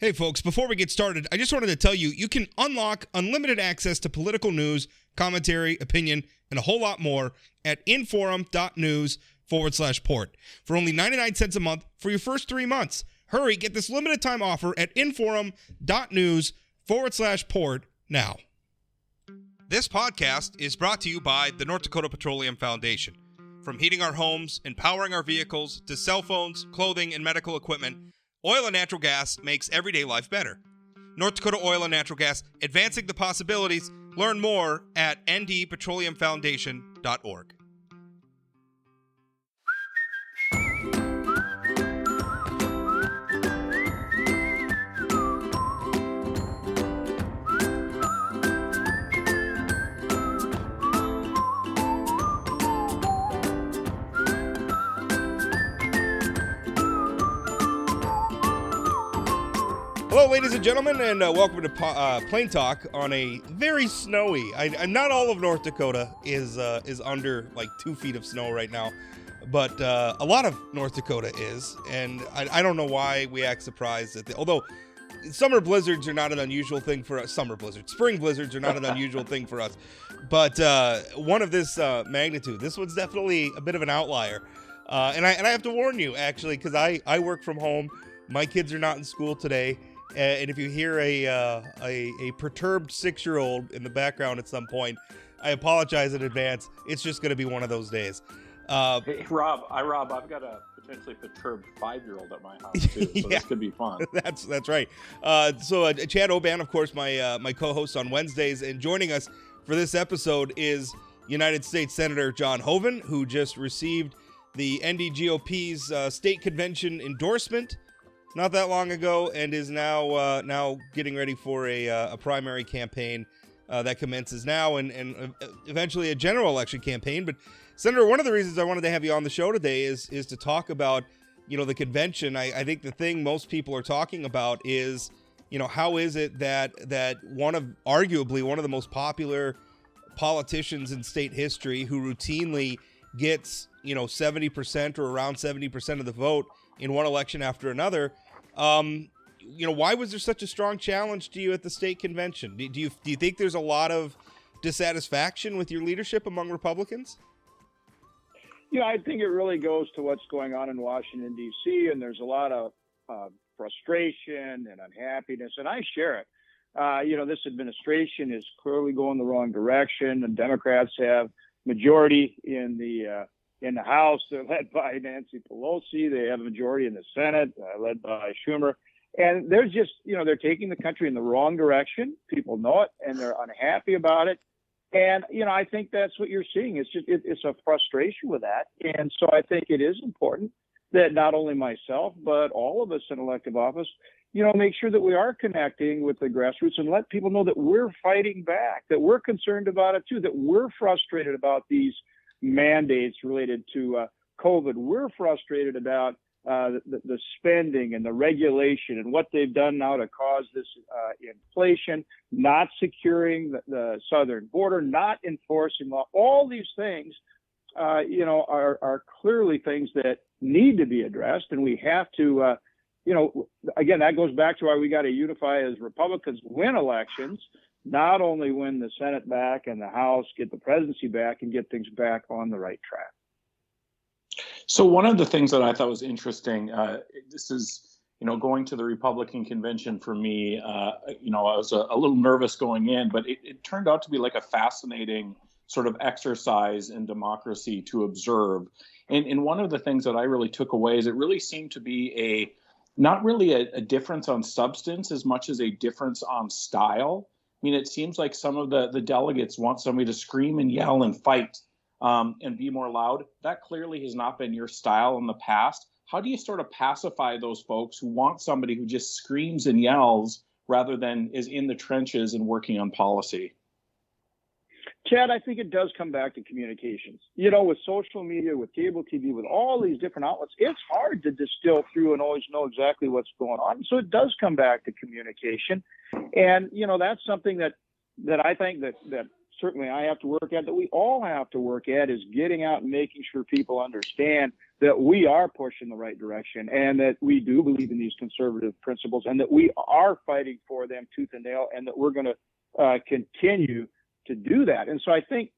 Hey folks, before we get started, I just wanted to tell you, you can unlock unlimited access to political news, commentary, opinion, and a whole lot more at inforum.news/port for only 99 cents a month for your first 3 months. Hurry, get this limited time offer at inforum.news/port now. This podcast is brought to you by the North Dakota Petroleum Foundation. From heating our homes, empowering our vehicles, to cell phones, clothing, and medical equipment, oil and natural gas makes everyday life better. North Dakota Oil and Natural Gas, advancing the possibilities. Learn more at ndpetroleumfoundation.org. Hello, ladies and gentlemen, and welcome to Plain Talk on a very snowy. Not all of North Dakota is under like 2 feet of snow right now, but a lot of North Dakota is, and I don't know why we act surprised at although summer blizzards are not an unusual thing for us. Spring blizzards are not an unusual thing for us, but one of this magnitude, this one's definitely a bit of an outlier, and I have to warn you actually, because I work from home. My kids are not in school today. And if you hear a perturbed 6-year-old in the background at some point, I apologize in advance. It's just going to be one of those days. Hey, Rob, I've got a potentially perturbed 5-year-old at my house too, so this could be fun. That's right. So Chad Oban, of course, my co-host on Wednesdays, and joining us for this episode is United States Senator John Hoeven, who just received the NDGOP's state convention endorsement not that long ago, and is now getting ready for a primary campaign that commences now, and eventually a general election campaign. But Senator, one of the reasons I wanted to have you on the show today is to talk about the convention. I think the thing most people are talking about is how is it that arguably one of the most popular politicians in state history, who routinely gets 70% or around 70% of the vote in one election after another, why was there such a strong challenge to you at the state convention? Do you think there's a lot of dissatisfaction with your leadership among Republicans? I think it really goes to what's going on in Washington, D.C., and there's a lot of frustration and unhappiness, and I share it. This administration is clearly going the wrong direction, and Democrats have majority in the House. They're led by Nancy Pelosi. They have a majority in the Senate, led by Schumer. And they're just, they're taking the country in the wrong direction. People know it, and they're unhappy about it. And, I think that's what you're seeing. It's a frustration with that. And so I think it is important that not only myself, but all of us in elective office, make sure that we are connecting with the grassroots and let people know that we're fighting back, that we're concerned about it too, that we're frustrated about these mandates related to COVID. We're frustrated about the spending and the regulation and what they've done now to cause this inflation, not securing the southern border, not enforcing law. All these things, are clearly things that need to be addressed, and we have to, again, that goes back to why we got to unify as Republicans, win elections. Not only win the Senate back and the House, get the presidency back and get things back on the right track. So one of the things that I thought was interesting, this is, going to the Republican convention for me, I was a little nervous going in, but it turned out to be like a fascinating sort of exercise in democracy to observe. And one of the things that I really took away is it really seemed to be not really a difference on substance as much as a difference on style. I mean, it seems like some of the delegates want somebody to scream and yell and fight and be more loud. That clearly has not been your style in the past. How do you sort of pacify those folks who want somebody who just screams and yells rather than is in the trenches and working on policy? Chad, I think it does come back to communications. With social media, with cable TV, with all these different outlets, it's hard to distill through and always know exactly what's going on. So it does come back to communication. And, that's something that I think that certainly I have to work at, that we all have to work at, is getting out and making sure people understand that we are pushing the right direction and that we do believe in these conservative principles and that we are fighting for them tooth and nail and that we're going to continue to do that. And so I think,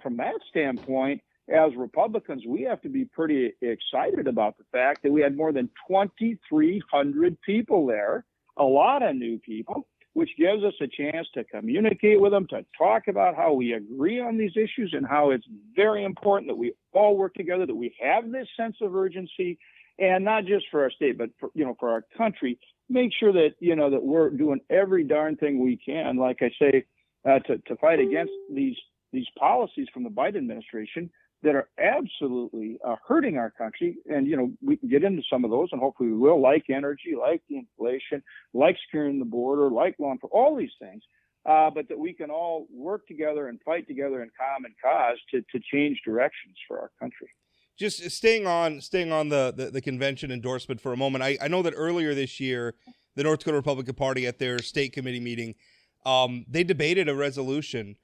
from that standpoint, as Republicans, we have to be pretty excited about the fact that we had more than 2,300 people there, a lot of new people, which gives us a chance to communicate with them, to talk about how we agree on these issues and how it's very important that we all work together, that we have this sense of urgency, and not just for our state, but for our country. Make sure that, that we're doing every darn thing we can, like I say, to fight against these policies from the Biden administration that are absolutely hurting our country. And, we can get into some of those, and hopefully we will, like energy, like the inflation, like securing the border, like law enforcement, all these things, but that we can all work together and fight together in common cause to change directions for our country. Just staying on the convention endorsement for a moment, I know that earlier this year, the North Dakota Republican Party at their state committee meeting, they debated a resolution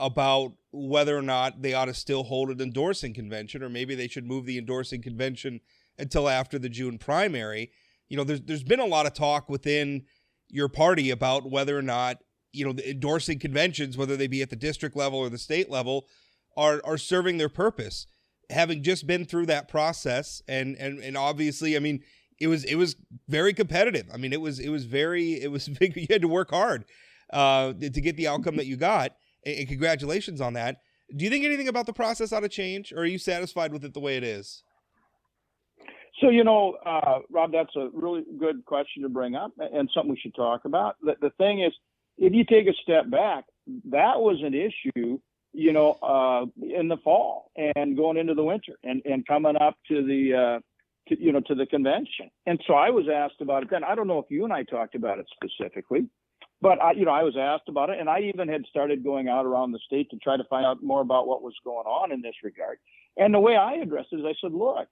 about whether or not they ought to still hold an endorsing convention, or maybe they should move the endorsing convention until after the June primary. There's been a lot of talk within your party about whether or not, the endorsing conventions, whether they be at the district level or the state level, are serving their purpose. Having just been through that process, and obviously, I mean, it was very competitive. I mean, it was big. You had to work hard to get the outcome that you got. And congratulations on that. Do you think anything about the process ought to change, or are you satisfied with it the way it is? So, Rob, that's a really good question to bring up and something we should talk about. The thing is, if you take a step back, that was an issue, in the fall and going into the winter and coming up to the convention. And so I was asked about it then. I don't know if you and I talked about it specifically, but I was asked about it, and I even had started going out around the state to try to find out more about what was going on in this regard. And the way I addressed it is I said, look,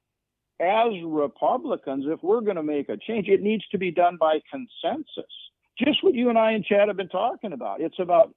as Republicans, if we're going to make a change, it needs to be done by consensus. Just what you and I and Chad have been talking about. It's about,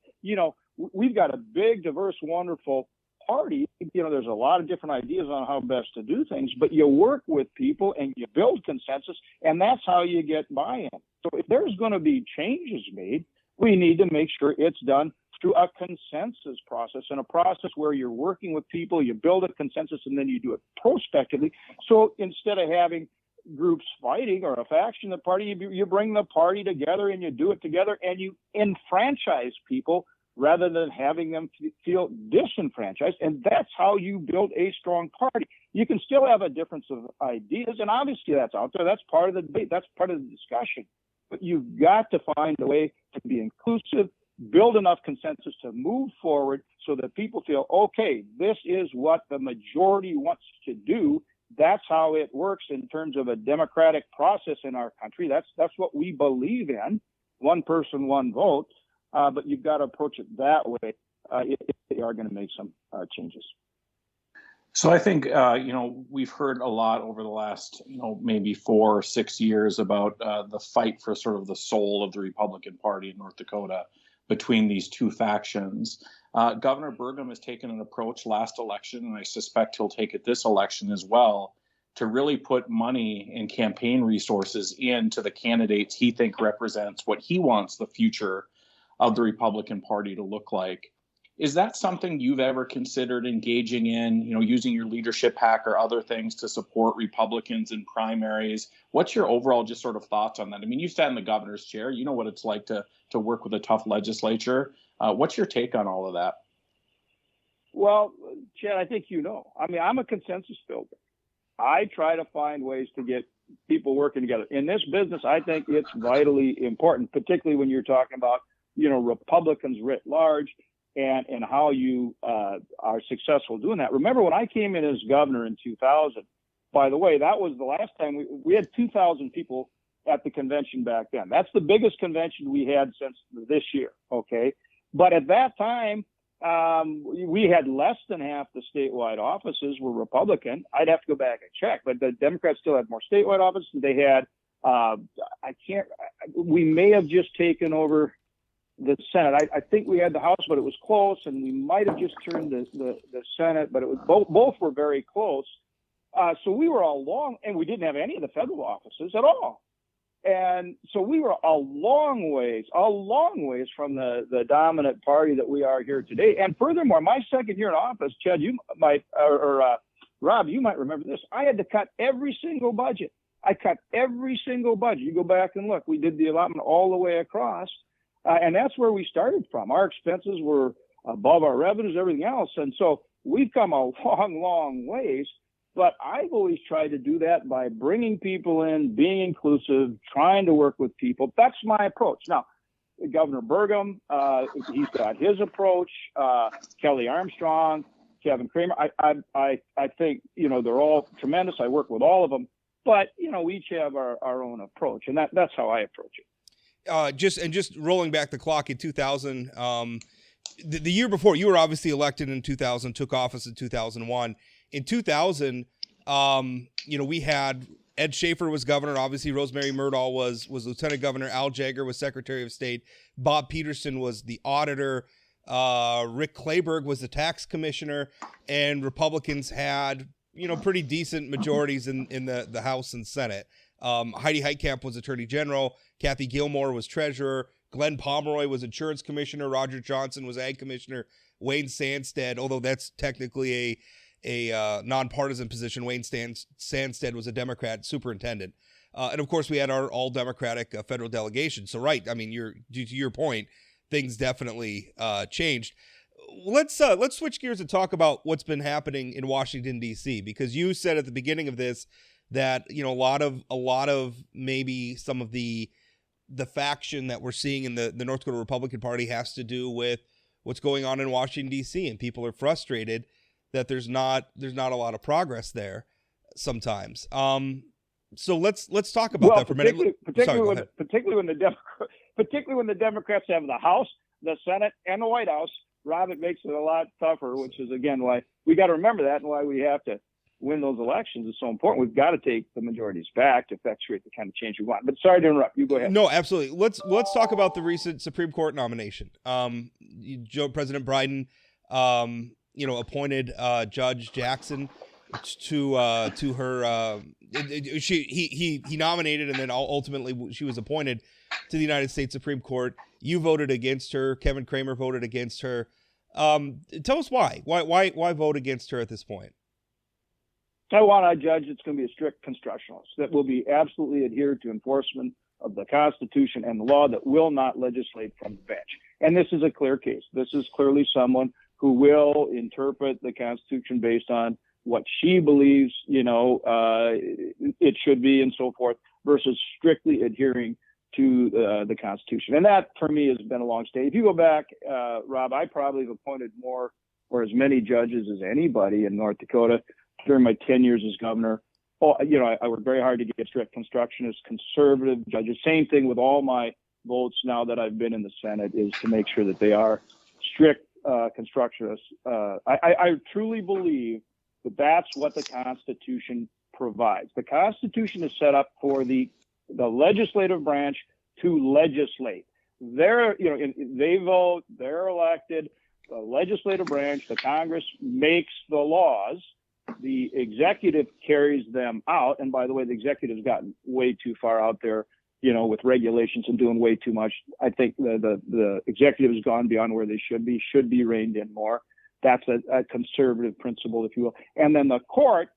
we've got a big, diverse, wonderful party. There's a lot of different ideas on how best to do things, but you work with people and you build consensus, and that's how you get buy-in. So if there's going to be changes made, we need to make sure it's done through a consensus process, and a process where you're working with people, you build a consensus, and then you do it prospectively. So instead of having groups fighting or a faction of the party, you bring the party together and you do it together, and you enfranchise people rather than having them feel disenfranchised. And that's how you build a strong party. You can still have a difference of ideas, and obviously that's out there. That's part of the debate. That's part of the discussion. But you've got to find a way to be inclusive, build enough consensus to move forward so that people feel, okay, this is what the majority wants to do. That's how it works in terms of a democratic process in our country. That's what we believe in, one person, one vote. But you've got to approach it that way if they are going to make some changes. So I think, we've heard a lot over the last, maybe 4 or 6 years about the fight for sort of the soul of the Republican Party in North Dakota between these two factions. Governor Burgum has taken an approach last election, and I suspect he'll take it this election as well, to really put money and campaign resources into the candidates he thinks represents what he wants the future of the Republican Party to look like. Is that something you've ever considered engaging in, using your leadership PAC or other things to support Republicans in primaries? What's your overall just sort of thoughts on that? I mean, you sat in the governor's chair. You know what it's like to work with a tough legislature. What's your take on all of that? Well, Chad, I think I'm a consensus builder. I try to find ways to get people working together. In this business, I think it's vitally important, particularly when you're talking about, Republicans writ large, and how you are successful doing that. Remember when I came in as governor in 2000, by the way, that was the last time we had 2,000 people at the convention back then. That's the biggest convention we had since this year. Okay. But at that time, we had less than half the statewide offices were Republican. I'd have to go back and check, but the Democrats still had more statewide offices. They had, we may have just taken over the Senate. I think we had the House, but it was close, and we might have just turned the Senate, but it was both were very close. So we were and we didn't have any of the federal offices at all. And so we were a long ways from the dominant party that we are here today. And furthermore, my second year in office, Chad, you might, Rob, you might remember this. I had to cut every single budget. I cut every single budget. You go back and look, we did the allotment all the way across. And that's where we started from. Our expenses were above our revenues, everything else. And so we've come a long ways. But I've always tried to do that by bringing people in, being inclusive, trying to work with people. That's my approach. Now, Governor Burgum, he's got his approach. Kelly Armstrong, Kevin Cramer. I think, they're all tremendous. I work with all of them. But, we each have our own approach. And that's how I approach it. Just rolling back the clock in 2000, the year before, you were obviously elected in 2000, took office in 2001. In 2000, we had Ed Schaefer was governor. Obviously, Rosemary Murdahl was lieutenant governor. Al Jagger was secretary of state. Bob Peterson was the auditor. Rick Clayburgh was the tax commissioner. And Republicans had, pretty decent majorities in the House and Senate. Heidi Heitkamp was attorney general. Kathy Gilmore was treasurer. Glenn Pomeroy was insurance commissioner. Roger Johnson was ag commissioner. Wayne Sandstead, although that's technically a nonpartisan position, Wayne Sandstead was a Democrat superintendent. And of course we had our all Democratic federal delegation. So, right. I mean, to your point, things definitely changed. Let's switch gears and talk about what's been happening in Washington, D.C., because you said at the beginning of this that, a lot of maybe some of the faction that we're seeing in the North Dakota Republican Party has to do with what's going on in Washington, D.C., and people are frustrated that there's not a lot of progress there sometimes. So let's talk about that for a minute. Particularly when the Democrats have the House, the Senate, and the White House, Rob, it makes it a lot tougher, which is again why we got to remember that and why we have to win those elections is so important. We've got to take the majorities back to effectuate the kind of change we want. But sorry to interrupt. You go ahead. No, absolutely. Let's talk about the recent Supreme Court nomination. President Biden appointed Judge Jackson to her. He nominated, and then ultimately she was appointed to the United States Supreme Court. You voted against her. Kevin Cramer voted against her. Tell us why. Why vote against her at this point? I want a judge that's going to be a strict constructionalist, that will be absolutely adhered to enforcement of the Constitution and the law, that will not legislate from the bench. And this is a clear case. This is clearly someone who will interpret the Constitution based on what she believes, it should be and so forth, versus strictly adhering to the Constitution. And that, for me, has been a long stay. If you go back, Rob, I probably have appointed more or as many judges as anybody in North Dakota during my 10 years as governor. I worked very hard to get strict constructionist, conservative judges. Same thing with all my votes now that I've been in the Senate, is to make sure that they are strict constructionists. I truly believe that that's what the Constitution provides. The Constitution is set up for the legislative branch to legislate. They vote, they're elected. The legislative branch, the Congress, makes the laws. The executive carries them out. And by the way, the executive's gotten way too far out there, with regulations and doing way too much. I think the executive has gone beyond where they should be reined in more. That's a conservative principle, if you will. And then the court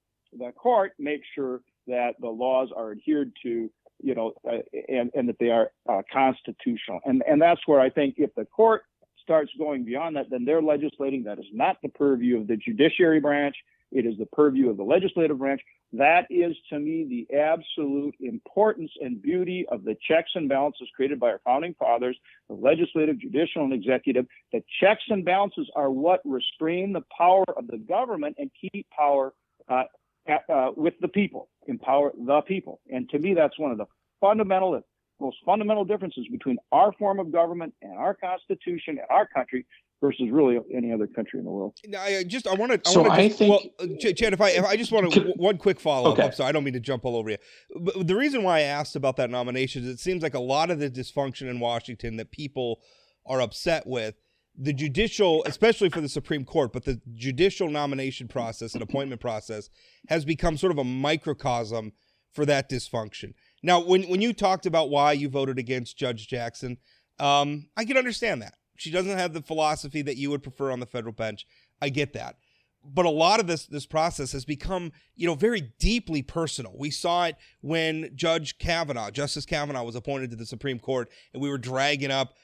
makes sure that the laws are adhered to, and that they are constitutional. And that's where I think if the court starts going beyond that, then they're legislating. That is not the purview of the judiciary branch. It is the purview of the legislative branch. That is, to me, the absolute importance and beauty of the checks and balances created by our founding fathers, the legislative, judicial, and executive. The checks and balances are what restrain the power of the government and keep power with the people, empower the people. And to me, that's one of the most fundamental differences between our form of government and our Constitution and our country versus really any other country in the world. Chad, if I just want to one quick follow up. Okay. I'm sorry, I don't mean to jump all over you. But the reason why I asked about that nomination is it seems like a lot of the dysfunction in Washington that people are upset with, the judicial, especially for the Supreme Court, but the judicial nomination process and appointment process has become sort of a microcosm for that dysfunction. Now, when you talked about why you voted against Judge Jackson, I can understand that. She doesn't have the philosophy that you would prefer on the federal bench. I get that. But a lot of this process has become, very deeply personal. We saw it when Justice Kavanaugh was appointed to the Supreme Court, and we were dragging up,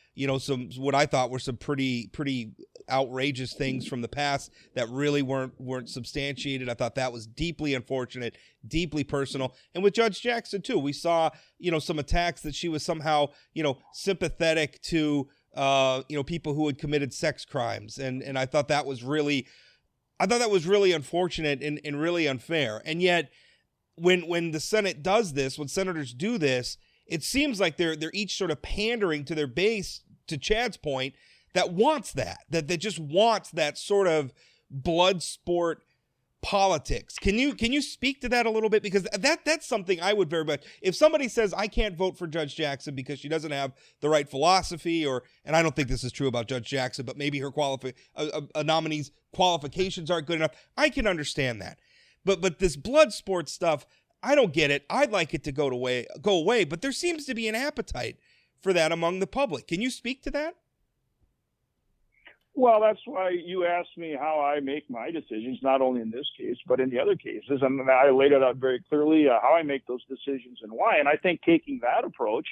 some what I thought were some pretty outrageous things from the past that really weren't substantiated. I thought that was deeply unfortunate, deeply personal. And with Judge Jackson too, we saw, some attacks that she was somehow, sympathetic to, people who had committed sex crimes, and I thought that was really unfortunate and really unfair. And yet, when the Senate does this, when senators do this, it seems like they're each sort of pandering to their base, to Chad's point, that just wants that sort of blood sport politics. Can you speak to that a little bit? Because that's something I would very much, if somebody says I can't vote for Judge Jackson because she doesn't have the right philosophy, and I don't think this is true about Judge Jackson, but maybe her a nominee's qualifications aren't good enough, I can understand that. But this blood sport stuff, I don't get it. I'd like it to go away, but there seems to be an appetite for that among the public. Can you speak to that? Well, that's why you asked me how I make my decisions, not only in this case, but in the other cases. And I laid it out very clearly how I make those decisions and why. And I think taking that approach,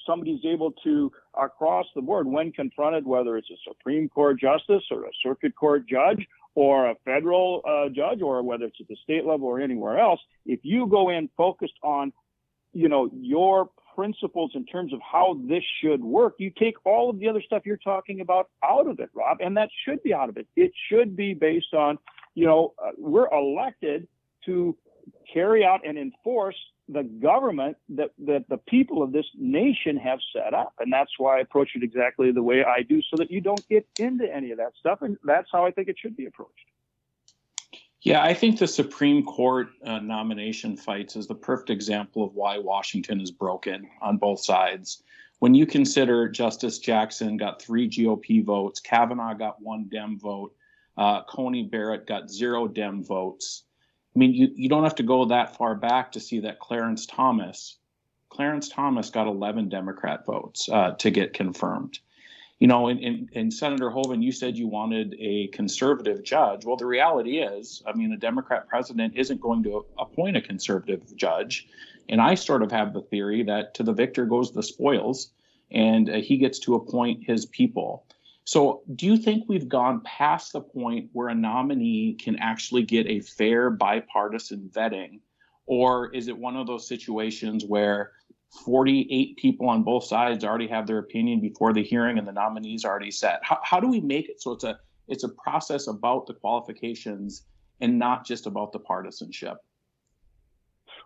somebody's able to, across the board, when confronted, whether it's a Supreme Court justice or a circuit court judge or a federal judge, or whether it's at the state level or anywhere else, if you go in focused on, your principles in terms of how this should work, you take all of the other stuff you're talking about out of it, Rob, and that should be out of it. It should be based on, we're elected to carry out and enforce the government that the people of this nation have set up. And that's why I approach it exactly the way I do, so that you don't get into any of that stuff. And that's how I think it should be approached. Yeah, I think the Supreme Court nomination fights is the perfect example of why Washington is broken on both sides. When you consider Justice Jackson got 3 GOP votes, Kavanaugh got 1 Dem vote, Coney Barrett got 0 Dem votes. I mean, you don't have to go that far back to see that Clarence Thomas got 11 Democrat votes to get confirmed. And Senator Hoeven, you said you wanted a conservative judge. Well, the reality is, a Democrat president isn't going to appoint a conservative judge. And I sort of have the theory that to the victor goes the spoils, and he gets to appoint his people. So do you think we've gone past the point where a nominee can actually get a fair bipartisan vetting? Or is it one of those situations where 48 people on both sides already have their opinion before the hearing and the nominee's already set? How do we make it so it's a process about the qualifications and not just about the partisanship?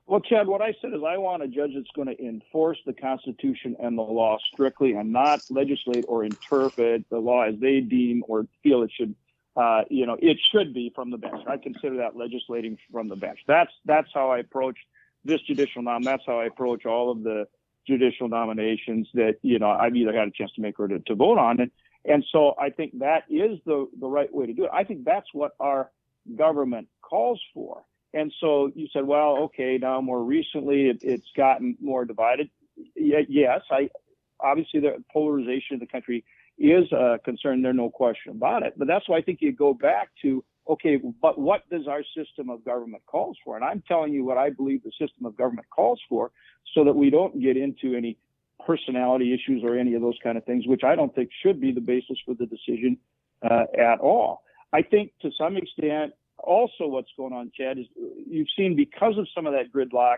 Well, Chad, what I said is I want a judge that's going to enforce the Constitution and the law strictly and not legislate or interpret the law as they deem or feel it should. It should be from the bench. I consider that legislating from the bench. That's how I approach this judicial That's how I approach all of the judicial nominations that, I've either had a chance to make or to vote on. And so I think that is the right way to do it. I think that's what our government calls for. And so you said, well, okay, now more recently it's gotten more divided. Yes, obviously the polarization of the country is a concern. There's no question about it. But that's why I think you go back to, okay, but what does our system of government calls for? And I'm telling you what I believe the system of government calls for, so that we don't get into any personality issues or any of those kind of things, which I don't think should be the basis for the decision at all. I think to some extent, also what's going on, Chad, is you've seen, because of some of that gridlock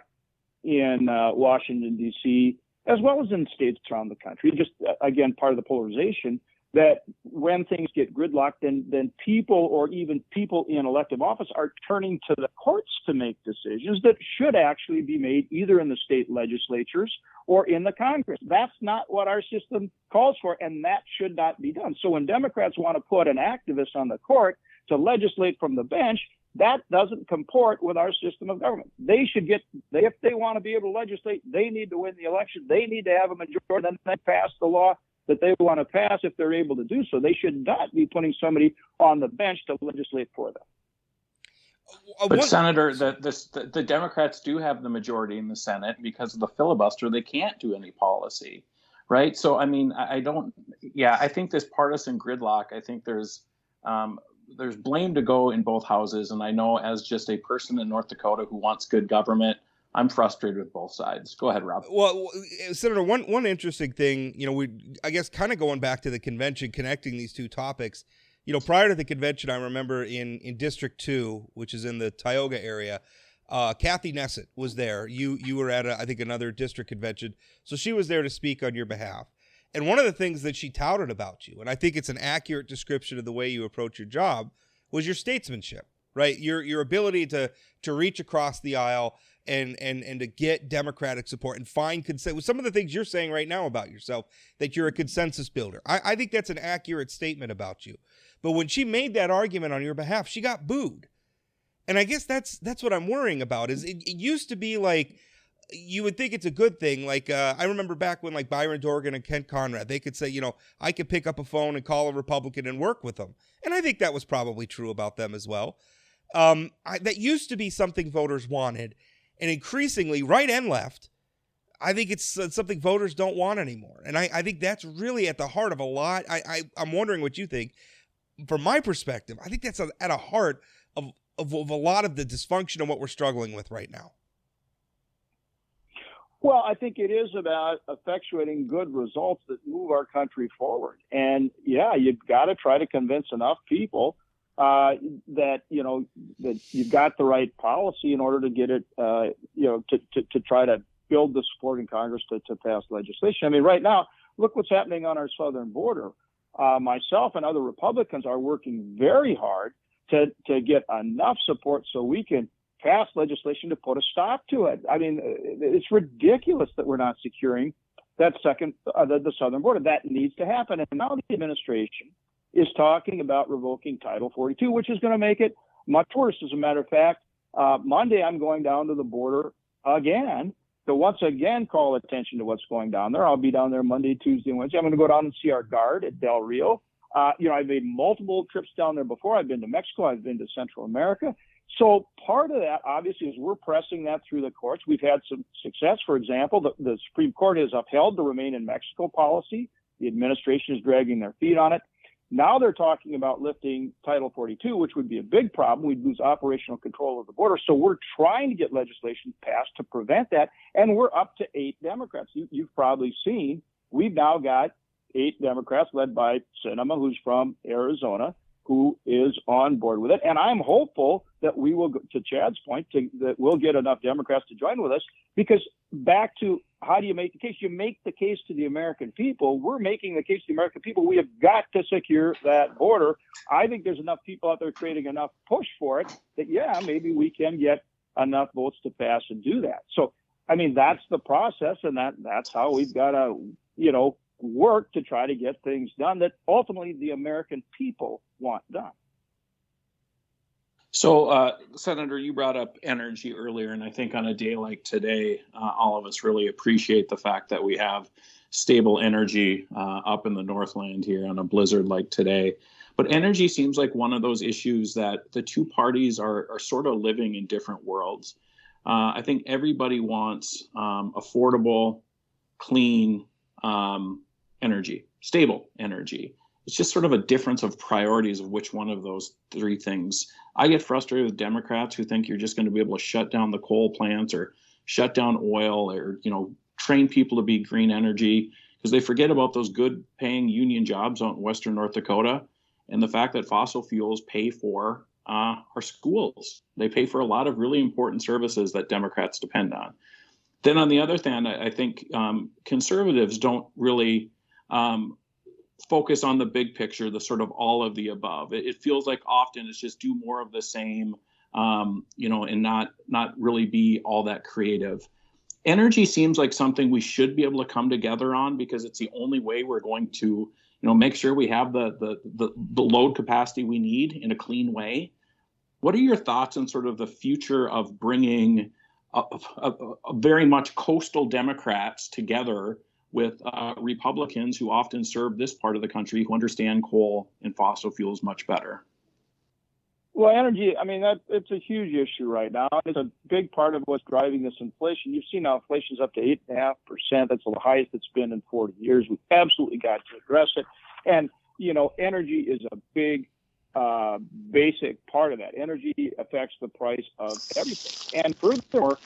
in Washington, D.C., as well as in states around the country, just, again, part of the polarization, that when things get gridlocked, then people, or even people in elective office, are turning to the courts to make decisions that should actually be made either in the state legislatures or in the Congress. That's not what our system calls for, and that should not be done. So when Democrats want to put an activist on the court to legislate from the bench, that doesn't comport with our system of government. They should if they want to be able to legislate, they need to win the election. They need to have a majority, and then pass the law that they want to pass if they're able to do so. They should not be putting somebody on the bench to legislate for them. But Senator, the Democrats do have the majority in the Senate. Because of the filibuster, they can't do any policy, right? So, I mean, I think this partisan gridlock, I think there's blame to go in both houses. And I know, as just a person in North Dakota who wants good government, I'm frustrated with both sides. Go ahead, Rob. Well, Senator, one interesting thing, I guess kind of going back to the convention, connecting these two topics, prior to the convention, I remember in District 2, which is in the Tioga area, Kathy Nessett was there. You were at, I think, another district convention. So she was there to speak on your behalf. And one of the things that she touted about you, and I think it's an accurate description of the way you approach your job, was your statesmanship, right? Your ability to reach across the aisle and to get Democratic support and find consent. Some of the things you're saying right now about yourself, that you're a consensus builder. I think that's an accurate statement about you. But when she made that argument on your behalf, she got booed. And I guess that's what I'm worrying about. Is it used to be like, you would think it's a good thing. Like, I remember back when, like, Byron Dorgan and Kent Conrad, they could say, I could pick up a phone and call a Republican and work with them. And I think that was probably true about them as well. That used to be something voters wanted. And increasingly, right and left, I think it's something voters don't want anymore. And I think that's really at the heart of a lot. I'm wondering what you think. From my perspective, I think that's at the heart of a lot of the dysfunction of what we're struggling with right now. Well, I think it is about effectuating good results that move our country forward. And yeah, you've got to try to convince enough people that you've got the right policy in order to get it, to try to build the support in Congress to pass legislation. I mean, right now, look what's happening on our southern border. Myself and other Republicans are working very hard to get enough support so we can pass legislation to put a stop to it. I mean, it's ridiculous that we're not securing that the southern border. That needs to happen. And now the administration is talking about revoking Title 42, which is going to make it much worse. As a matter of fact, Monday I'm going down to the border again to once again call attention to what's going down there. I'll be down there Monday, Tuesday, and Wednesday. I'm going to go down and see our guard at Del Rio. I've made multiple trips down there before. I've been to Mexico. I've been to Central America. So part of that, obviously, is we're pressing that through the courts. We've had some success. For example, the Supreme Court has upheld the Remain in Mexico policy. The administration is dragging their feet on it. Now they're talking about lifting Title 42, which would be a big problem. We'd lose operational control of the border. So we're trying to get legislation passed to prevent that. And we're up to 8 Democrats. You've probably seen we've now got 8 Democrats led by Sinema, who's from Arizona, who is on board with it. And I'm hopeful that we will, to Chad's point, that we'll get enough Democrats to join with us, because back to how do you make the case? You make the case to the American people. We're making the case to the American people. We have got to secure that border. I think there's enough people out there creating enough push for it that, yeah, maybe we can get enough votes to pass and do that. So, I mean, that's the process, and that's how we've got to, work to try to get things done that ultimately the American people want done. So, Senator, you brought up energy earlier, and I think on a day like today, all of us really appreciate the fact that we have stable energy up in the Northland here on a blizzard like today. But energy seems like one of those issues that the two parties are sort of living in different worlds. I think everybody wants affordable, clean energy, stable energy. It's just sort of a difference of priorities of which one of those three things. I get frustrated with Democrats who think you're just going to be able to shut down the coal plants or shut down oil or, train people to be green energy, because they forget about those good paying union jobs out in Western North Dakota and the fact that fossil fuels pay for our schools. They pay for a lot of really important services that Democrats depend on. Then on the other hand, I think conservatives don't really focus on the big picture, the sort of all of the above. It feels like often it's just do more of the same, and not really be all that creative. Energy seems like something we should be able to come together on, because it's the only way we're going to, make sure we have the load capacity we need in a clean way. What are your thoughts on sort of the future of bringing a very much coastal Democrats together with Republicans who often serve this part of the country who understand coal and fossil fuels much better. Well, energy, I mean, it's a huge issue right now. It's a big part of what's driving this inflation. You've seen now inflation's up to 8.5%. That's the highest it's been in 40 years. We've absolutely got to address it. And, energy is a big, basic part of that. Energy affects the price of everything. And furthermore,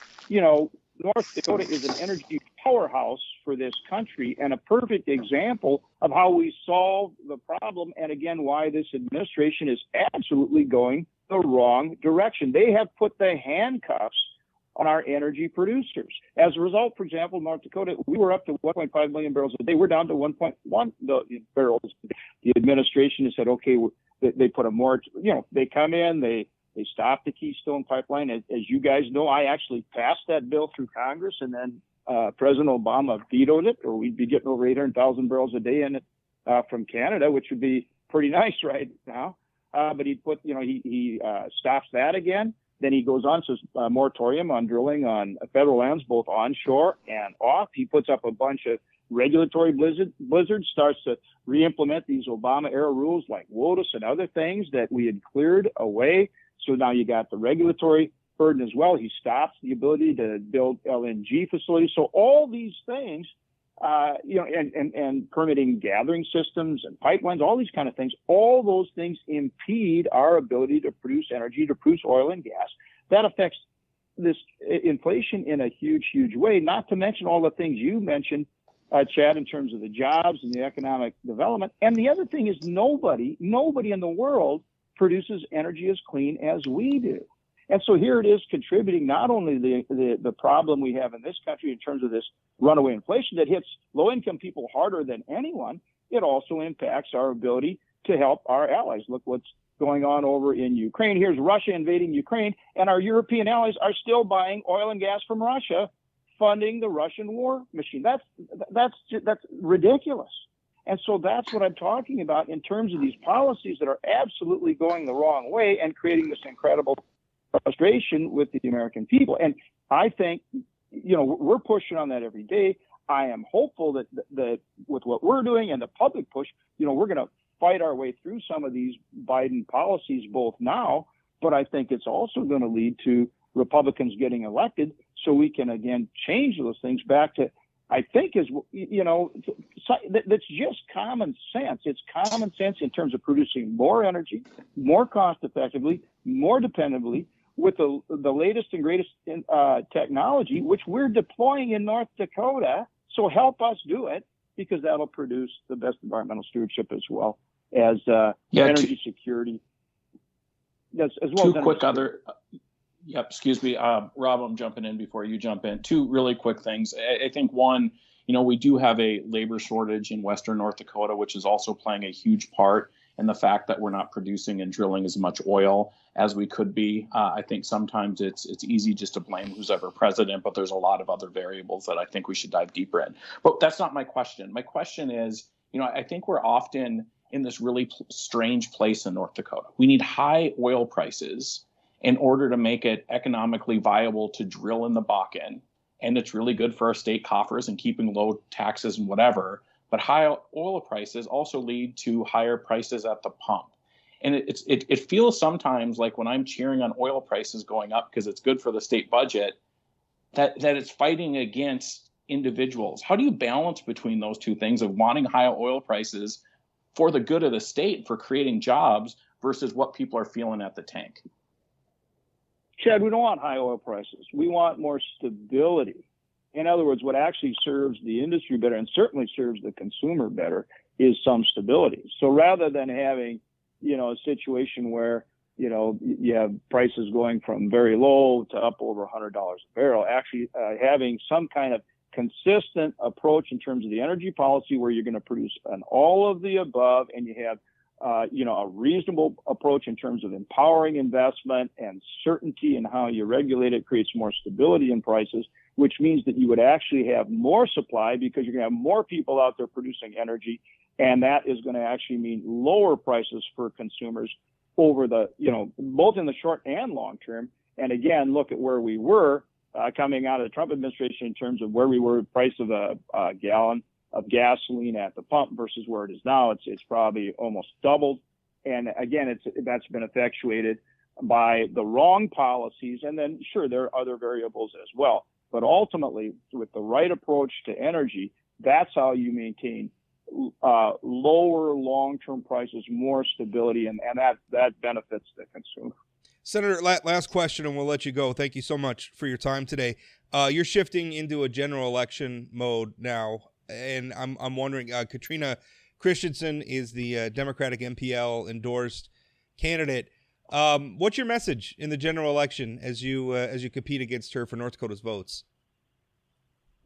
North Dakota is an energy powerhouse for this country and a perfect example of how we solve the problem. And again, why this administration is absolutely going the wrong direction. They have put the handcuffs on our energy producers. As a result, for example, North Dakota, we were up to 1.5 million barrels a day. We're down to 1.1 million barrels. The administration has said, okay, they put a more, they come in, they stopped the Keystone Pipeline. As you guys know, I actually passed that bill through Congress, and then President Obama vetoed it, or we'd be getting over 800,000 barrels a day in it from Canada, which would be pretty nice right now. But he put, he stops that again. Then he goes on to a moratorium on drilling on federal lands, both onshore and off. He puts up a bunch of regulatory blizzards, starts to re-implement these Obama-era rules like WOTUS and other things that we had cleared away. So now you got the regulatory burden as well. He stops the ability to build LNG facilities. So all these things, and permitting gathering systems and pipelines, all these kind of things, all those things impede our ability to produce energy, to produce oil and gas. That affects this inflation in a huge, huge way, not to mention all the things you mentioned, Chad, in terms of the jobs and the economic development. And the other thing is nobody in the world produces energy as clean as we do. And so here it is contributing not only the problem we have in this country in terms of this runaway inflation that hits low-income people harder than anyone, it also impacts our ability to help our allies. Look what's going on over in Ukraine. Here's Russia invading Ukraine, and our European allies are still buying oil and gas from Russia, funding the Russian war machine. That's ridiculous. And so that's what I'm talking about in terms of these policies that are absolutely going the wrong way and creating this incredible frustration with the American people. And I think, we're pushing on that every day. I am hopeful that with what we're doing and the public push, we're going to fight our way through some of these Biden policies both now, but I think it's also going to lead to Republicans getting elected so we can, again, change those things back to, I think, that's just common sense. It's common sense in terms of producing more energy, more cost effectively, more dependably, with the latest and greatest technology, which we're deploying in North Dakota. So help us do it, because that'll produce the best environmental stewardship as well as energy security. As well. Two quick other. Yep. Excuse me, Rob. I'm jumping in before you jump in. Two really quick things. I think one, we do have a labor shortage in Western North Dakota, which is also playing a huge part in the fact that we're not producing and drilling as much oil as we could be. I think sometimes it's easy just to blame who's ever president, but there's a lot of other variables that I think we should dive deeper in. But that's not my question. My question is, I think we're often in this really strange place in North Dakota. We need high oil prices in order to make it economically viable to drill in the Bakken. And it's really good for our state coffers and keeping low taxes and whatever. But high oil prices also lead to higher prices at the pump. And it feels sometimes like when I'm cheering on oil prices going up because it's good for the state budget, that it's fighting against individuals. How do you balance between those two things of wanting high oil prices for the good of the state, for creating jobs, versus what people are feeling at the tank? Chad, we don't want high oil prices. We want more stability. In other words, what actually serves the industry better and certainly serves the consumer better is some stability. So rather than having, a situation where, you have prices going from very low to up over $100 a barrel, actually having some kind of consistent approach in terms of the energy policy where you're going to produce an all of the above, and you have a reasonable approach in terms of empowering investment and certainty in how you regulate it creates more stability in prices, which means that you would actually have more supply because you're going to have more people out there producing energy. And that is going to actually mean lower prices for consumers over the, both in the short and long term. And again, look at where we were coming out of the Trump administration in terms of where we were, price of a gallon of gasoline at the pump versus where it is now. It's probably almost doubled. And again, that's been effectuated by the wrong policies. And then sure, there are other variables as well. But ultimately, with the right approach to energy, that's how you maintain lower long-term prices, more stability, and that benefits the consumer. Senator, last question, and we'll let you go. Thank you so much for your time today. You're shifting into a general election mode now, and I'm wondering, Katrina Christensen is the Democratic MPL endorsed candidate. What's your message in the general election as you compete against her for North Dakota's votes?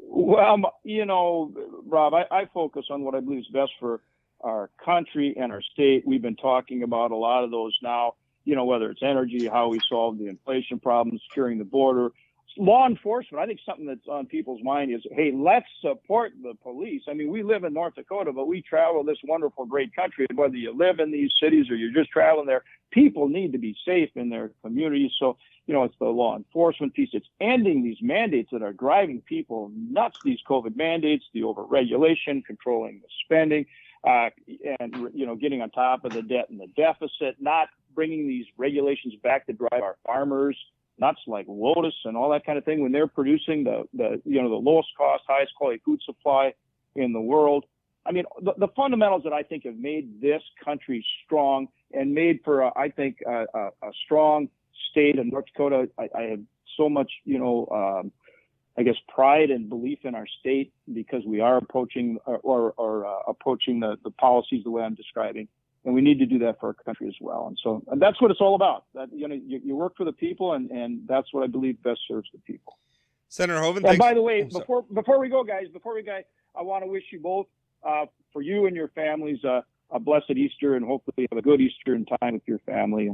Well, Rob, I focus on what I believe is best for our country and our state. We've been talking about a lot of those now, whether it's energy, how we solve the inflation problems, securing the border, law enforcement. I think something that's on people's mind is, hey, let's support the police. I mean, we live in North Dakota, but we travel this wonderful, great country. Whether you live in these cities or you're just traveling there, people need to be safe in their communities. So, it's the law enforcement piece. It's ending these mandates that are driving people nuts, these COVID mandates, the overregulation, controlling the spending, and, getting on top of the debt and the deficit, not bringing these regulations back to drive our farmers nuts like Lotus and all that kind of thing when they're producing the lowest cost, highest quality food supply in the world. I mean, the fundamentals that I think have made this country strong and made for, a strong state of North Dakota. I have so much, pride and belief in our state because we are approaching approaching the policies the way I'm describing. And we need to do that for our country as well. And that's what it's all about. That you work for the people, and that's what I believe best serves the people. Senator Hoeven, and by the way, before we go, guys, I want to wish you both, for you and your families, a blessed Easter, and hopefully have a good Easter in time with your family.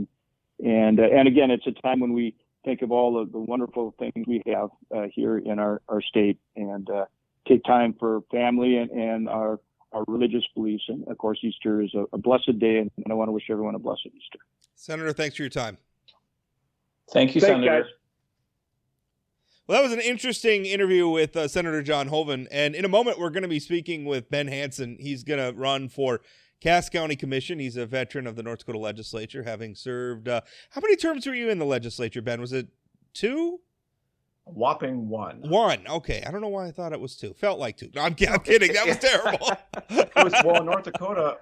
And again, it's a time when we think of all of the wonderful things we have here in our state, and take time for family and our religious beliefs. And of course, Easter is a blessed day, and I want to wish everyone a blessed Easter. Senator, thanks for your time. Thank you, Senator. Guys. Well, that was an interesting interview with Senator John Hoeven. And in a moment, we're going to be speaking with Ben Hanson. He's going to run for Cass County Commission. He's a veteran of the North Dakota legislature, having served. How many terms were you in the legislature, Ben? Was it 2? A whopping 1. 1. Okay. I don't know why I thought it was 2. Felt like 2. No, I'm kidding. That was terrible. Well, in North Dakota,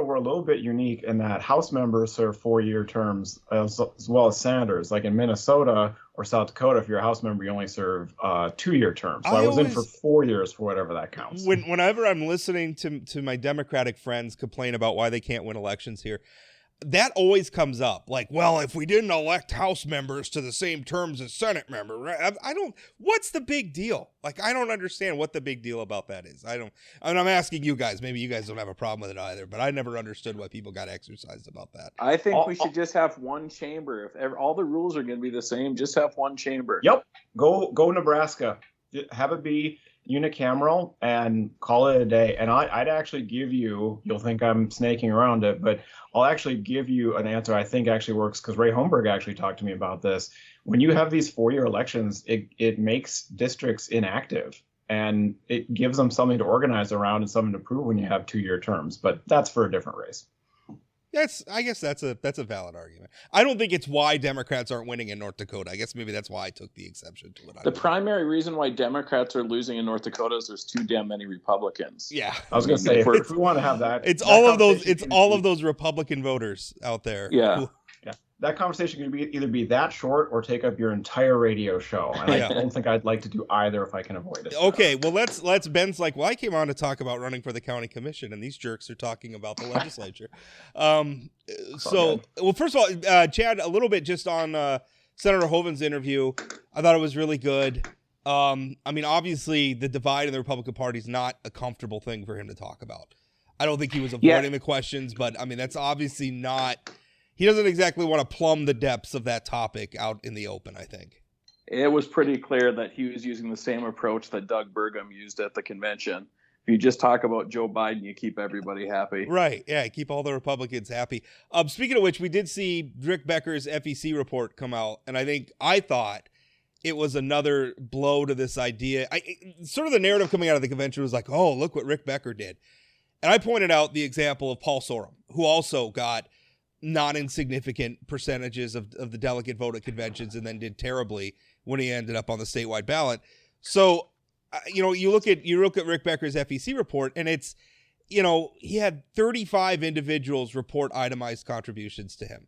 we're a little bit unique in that House members serve 4-year terms as well as senators. Like in Minnesota or South Dakota, if you're a House member, you only serve 2-year terms. So I was in for 4 years for whatever that counts. Whenever I'm listening to my Democratic friends complain about why they can't win elections here, that always comes up. Like, well, if we didn't elect House members to the same terms as Senate members, right? What's the big deal? Like, I don't understand what the big deal about that is. I'm asking you guys, maybe you guys don't have a problem with it either, but I never understood why people got exercised about that. I think we should just have one chamber. If all the rules are going to be the same, just have one chamber. Yep. Go Nebraska. Have it be unicameral and call it a day. And I'd actually give you'll think I'm snaking around it, but I'll actually give you an answer I think actually works, because Ray Holmberg actually talked to me about this. When you have these 4-year elections, it makes districts inactive, and it gives them something to organize around and something to prove when you have 2-year terms. But that's for a different race. I guess that's a valid argument. I don't think it's why Democrats aren't winning in North Dakota. I guess maybe that's why I took the exception to it. The primary reason why Democrats are losing in North Dakota is there's too damn many Republicans. Yeah, I was going to say if we want to have that, it's all of those. It's all of those Republican voters out there. Yeah. That conversation can either be that short or take up your entire radio show. And I don't think I'd like to do either if I can avoid it. Okay, well, let's Ben's like, well, I came on to talk about running for the county commission, and these jerks are talking about the legislature. Well, first of all, Chad, a little bit just on Senator Hoeven's interview. I thought it was really good. I mean, obviously, the divide in the Republican Party is not a comfortable thing for him to talk about. I don't think he was avoiding the questions, but I mean, that's obviously not. He doesn't exactly want to plumb the depths of that topic out in the open, I think. It was pretty clear that he was using the same approach that Doug Burgum used at the convention. If you just talk about Joe Biden, you keep everybody happy. Right, yeah, keep all the Republicans happy. Speaking of which, we did see Rick Becker's FEC report come out, and I thought it was another blow to this idea. Sort of the narrative coming out of the convention was like, oh, look what Rick Becker did. And I pointed out the example of Paul Sorum, who also got not insignificant percentages of the delegate vote at conventions and then did terribly when he ended up on the statewide ballot. So, you look at Rick Becker's FEC report, and it's, he had 35 individuals report itemized contributions to him.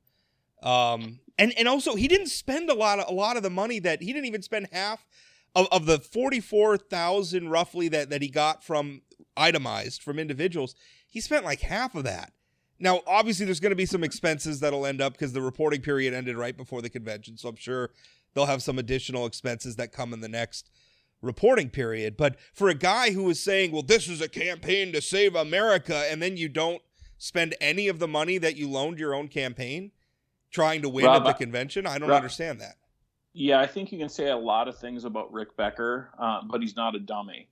And also he didn't spend a lot of the money that he didn't even spend half of the 44,000 roughly that he got from itemized from individuals. He spent like half of that. Now, obviously there's going to be some expenses that'll end up because the reporting period ended right before the convention. So I'm sure they'll have some additional expenses that come in the next reporting period. But for a guy who was saying, well, this is a campaign to save America, and then you don't spend any of the money that you loaned your own campaign trying to win at the convention, I don't understand that. Yeah, I think you can say a lot of things about Rick Becker, but he's not a dummy.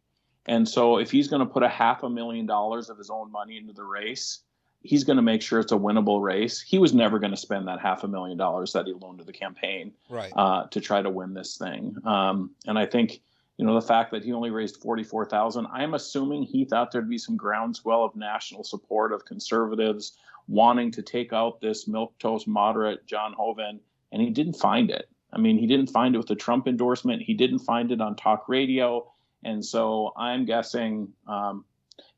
And so if he's going to put $500,000 of his own money into the race, he's going to make sure it's a winnable race. He was never going to spend that $500,000 that he loaned to the campaign to try to win this thing. And I think, the fact that he only raised $44,000, I'm assuming he thought there'd be some groundswell of national support of conservatives wanting to take out this milquetoast moderate John Hoeven, and he didn't find it. I mean, he didn't find it with the Trump endorsement. He didn't find it on talk radio. And so I'm guessing,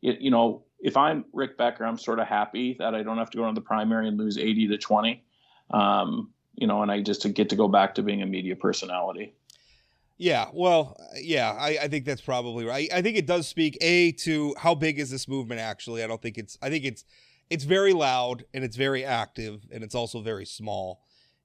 if I'm Rick Becker, I'm sort of happy that I don't have to go into the primary and lose 80-20, and I just get to go back to being a media personality. Yeah, well, I think that's probably right. I think it does speak, to how big is this movement actually. I think it's very loud, and it's very active, and it's also very small.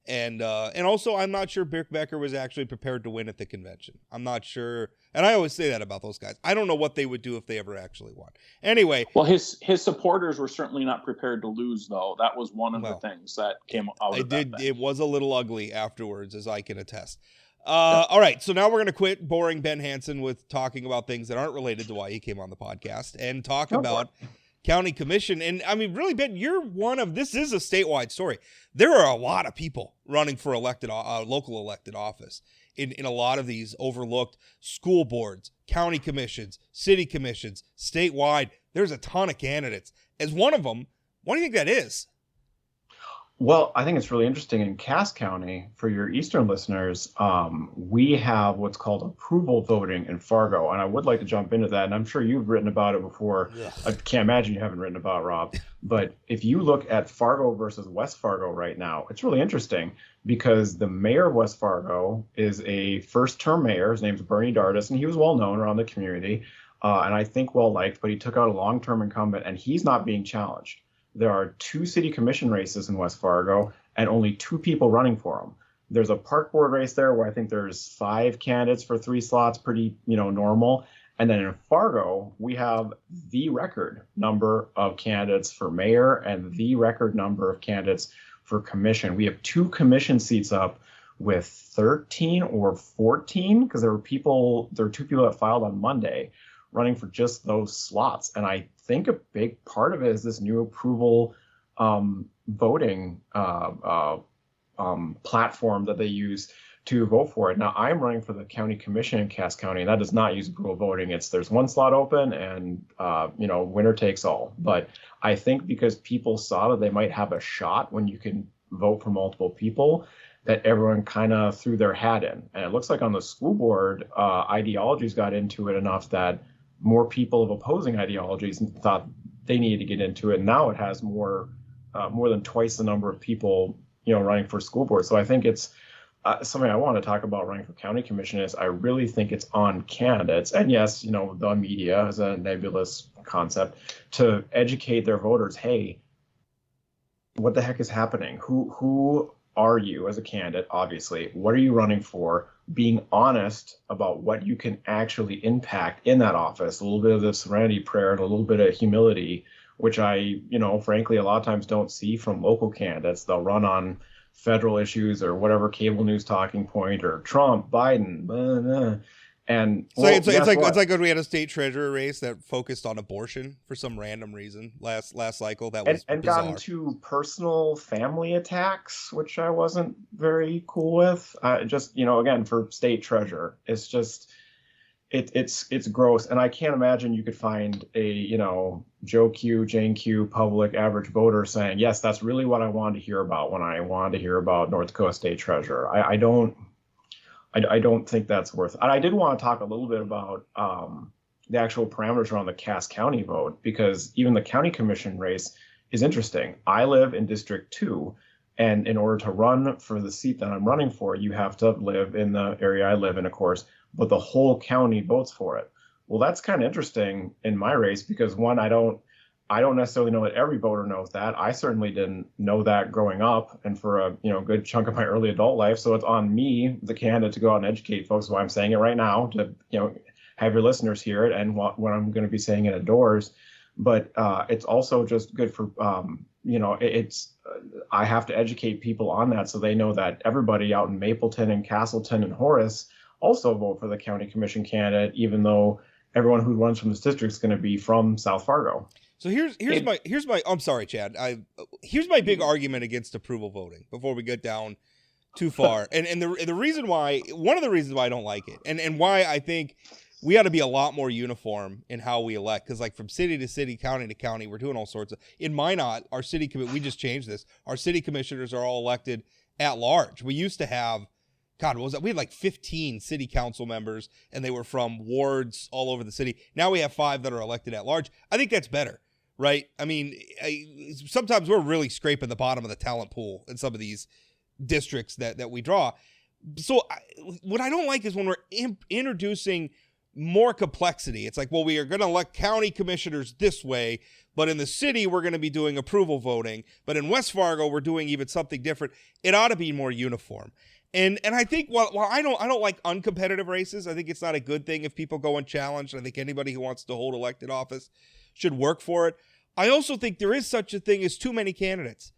And also, I'm not sure Rick Becker was actually prepared to win at the convention. I'm not sure. And I always say that about those guys. I don't know what they would do if they ever actually won. Anyway. Well, his supporters were certainly not prepared to lose, though. That was one of the things that came out of that. It was a little ugly afterwards, as I can attest. All right. So now we're going to quit boring Ben Hanson with talking about things that aren't related to why he came on the podcast and talk about county commission. And I mean, really, Ben, this is a statewide story. There are a lot of people running for local elected office in a lot of these overlooked school boards, county commissions, city commissions, statewide. There's a ton of candidates. As one of them, what do you think that is? Well, I think it's really interesting. In Cass County, for your Eastern listeners, we have what's called approval voting in Fargo. And I would like to jump into that. And I'm sure you've written about it before. Yeah. I can't imagine you haven't written about it, Rob. But if you look at Fargo versus West Fargo right now, it's really interesting because the mayor of West Fargo is a first-term mayor. His name's Bernie Dardis, and he was well-known around the community. And I think well-liked, but he took out a long-term incumbent, and he's not being challenged. There are 2 city commission races in West Fargo and only 2 people running for them. There's a park board race there where I think there's 5 candidates for 3 slots, pretty, normal. And then in Fargo, we have the record number of candidates for mayor and the record number of candidates for commission. We have 2 commission seats up with 13 or 14 because there were 2 people that filed on Monday running for just those slots. And I think a big part of it is this new approval voting platform that they use to vote for it. Now, I'm running for the county commission in Cass County, and that does not use approval voting. There's 1 slot open, and winner takes all. But I think because people saw that they might have a shot when you can vote for multiple people, that everyone kind of threw their hat in. And it looks like on the school board, ideologies got into it enough that more people of opposing ideologies thought they needed to get into it. And now it has more than twice the number of people, running for school board. So I think it's something I want to talk about running for county commission is I really think it's on candidates. And yes, the media is a nebulous concept to educate their voters. Hey, what the heck is happening? Who are you as a candidate? Obviously, what are you running for? Being honest about what you can actually impact in that office, a little bit of the serenity prayer and a little bit of humility, which I, frankly, a lot of times don't see from local candidates. They'll run on federal issues or whatever cable news talking point or Trump, Biden, blah, blah. And so well, it's like what? it's like when we had a state treasurer race that focused on abortion for some random reason last cycle. That was and got bizarre. into personal family attacks, which I wasn't very cool with. Just again, for state treasurer, it's just it's gross, and I can't imagine you could find a Joe Q, Jane Q, public average voter saying, yes, that's really what I wanted to hear about when I wanted to hear about North Dakota state treasurer. I don't think that's worth it. And I did want to talk a little bit about the actual parameters around the Cass County vote, because even the county commission race is interesting. I live in District 2, and in order to run for the seat that I'm running for, you have to live in the area I live in, of course, but the whole county votes for it. Well, that's kind of interesting in my race because, one, I don't necessarily know that every voter knows that. I certainly didn't know that growing up and for a good chunk of my early adult life. So it's on me, the candidate, to go out and educate folks. Why I'm saying it right now to have your listeners hear it, and when I'm going to be saying it indoors. But it's also just good for I have to educate people on that so they know that everybody out in Mapleton and Castleton and Horace also vote for the county commission candidate, even though everyone who runs from this district is going to be from South Fargo. So here's my I'm sorry, Chad. Here's my big argument against approval voting before we get down too far. and the reason why, one of the reasons why I don't like it, and why I think we ought to be a lot more uniform in how we elect, because like from city to city, county to county, we're doing all sorts of. In Minot, our city we just changed this. Our city commissioners are all elected at large. We used to have, God, what was that? We had like 15 city council members, and they were from wards all over the city. Now we have 5 that are elected at large. I think that's better, right? I mean, sometimes we're really scraping the bottom of the talent pool in some of these districts that we draw. So what I don't like is when we're introducing more complexity. It's like, well, we are going to elect county commissioners this way, but in the city, we're going to be doing approval voting. But in West Fargo, we're doing even something different. It ought to be more uniform. And I think while I don't like uncompetitive races, I think it's not a good thing if people go unchallenged. I think anybody who wants to hold elected office should work for it. I also think there is such a thing as too many candidates,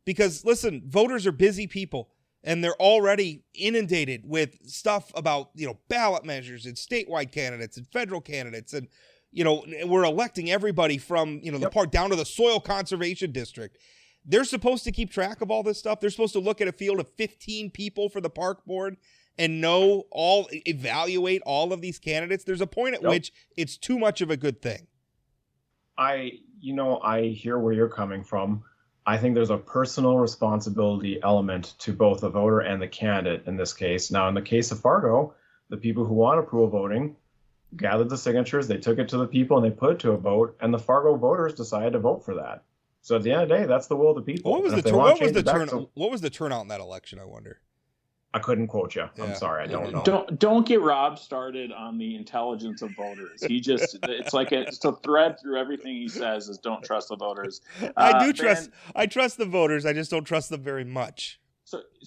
because listen, voters are busy people, and they're already inundated with stuff about ballot measures and statewide candidates and federal candidates, and we're electing everybody from the part down to the soil conservation district. They're supposed to keep track of all this stuff. They're supposed to look at a field of 15 people for the park board and evaluate all of these candidates. There's a point at which it's too much of a good thing. I hear where you're coming from. I think there's a personal responsibility element to both the voter and the candidate in this case. Now, in the case of Fargo, the people who want approval voting gathered the signatures, they took it to the people, and they put it to a vote, and the Fargo voters decided to vote for that. So at the end of the day, that's the will of the people. What was the turnout in that election, I wonder? I couldn't quote you. I'm sorry. I don't know. Don't get Rob started on the intelligence of voters. He just, it's like it's a thread through everything he says is don't trust the voters. I trust the voters. I just don't trust them very much.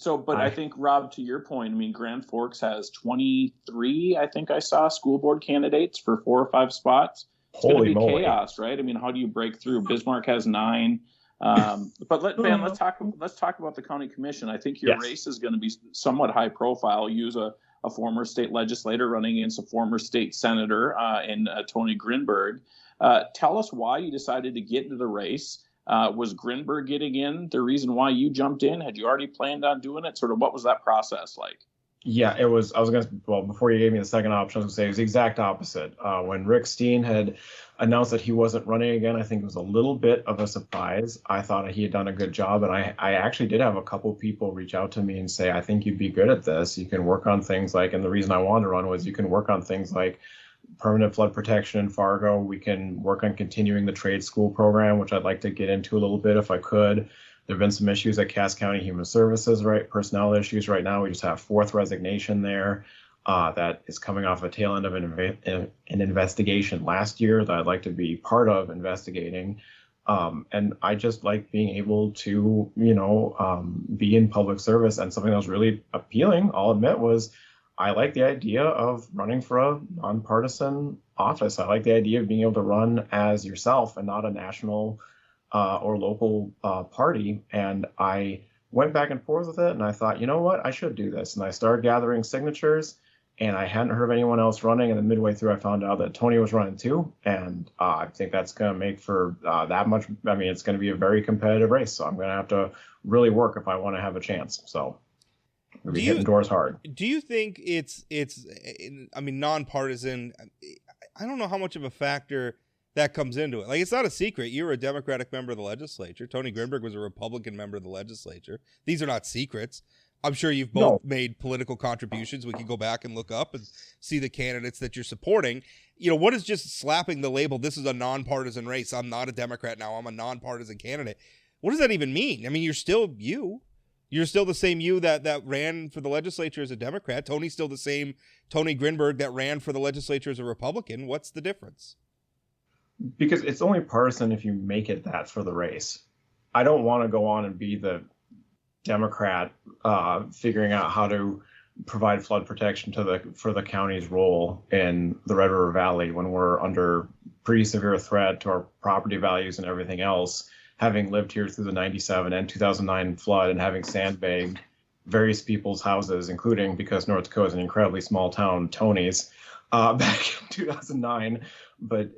But I think, Rob, to your point, I mean, Grand Forks has 23, I think I saw, school board candidates for 4 or 5 spots. It's going to be chaos, right? I mean, how do you break through? Bismarck has 9. But let's talk about the county commission. I think your race is going to be somewhat high profile. Use a former state legislator running against a former state senator in Tony Grindberg. Tell us why you decided to get into the race. Was Grindberg getting in the reason why you jumped in? Had you already planned on doing it? Sort of what was that process like? Yeah, it was. Before you gave me the second option, I was going to say it was the exact opposite. When Rick Steen had announced that he wasn't running again, I think it was a little bit of a surprise. I thought he had done a good job, and I actually did have a couple people reach out to me and say, I think you'd be good at this. You can work on things like, and the reason I wanted to run was you can work on things like permanent flood protection in Fargo. We can work on continuing the trade school program, which I'd like to get into a little bit if I could. There have been some issues at Cass County Human Services, right? Personnel issues right now. We just have 4th resignation there that is coming off a tail end of an investigation last year that I'd like to be part of investigating. And I just like being able to, be in public service. And something that was really appealing, I'll admit, was I like the idea of running for a nonpartisan office. I like the idea of being able to run as yourself and not a national or local party. And I went back and forth with it, and I thought, you know what, I should do this. And I started gathering signatures, and I hadn't heard of anyone else running. And then midway through, I found out that Tony was running too. And I think that's going to make for that much. I mean, it's going to be a very competitive race. So I'm going to have to really work if I want to have a chance. So we'll be hitting doors hard. Do you think it's I mean, nonpartisan? I don't know how much of a factor that comes into it. Like, it's not a secret. You're a Democratic member of the legislature. Tony Grindberg was a Republican member of the legislature. These are not secrets. I'm sure you've both made political contributions. We can go back and look up and see the candidates that you're supporting. You know, what is just slapping the label, this is a nonpartisan race, I'm not a Democrat now, I'm a nonpartisan candidate? What does that even mean? I mean, you're still you. You're still the same you that ran for the legislature as a Democrat. Tony's still the same Tony Grindberg that ran for the legislature as a Republican. What's the difference? Because it's only partisan if you make it that for the race. I don't want to go on and be the Democrat figuring out how to provide flood protection for the county's role in the Red River Valley when we're under pretty severe threat to our property values and everything else, having lived here through the 97 and 2009 flood and having sandbagged various people's houses, including, because North Dakota is an incredibly small town, Tony's, back in 2009. But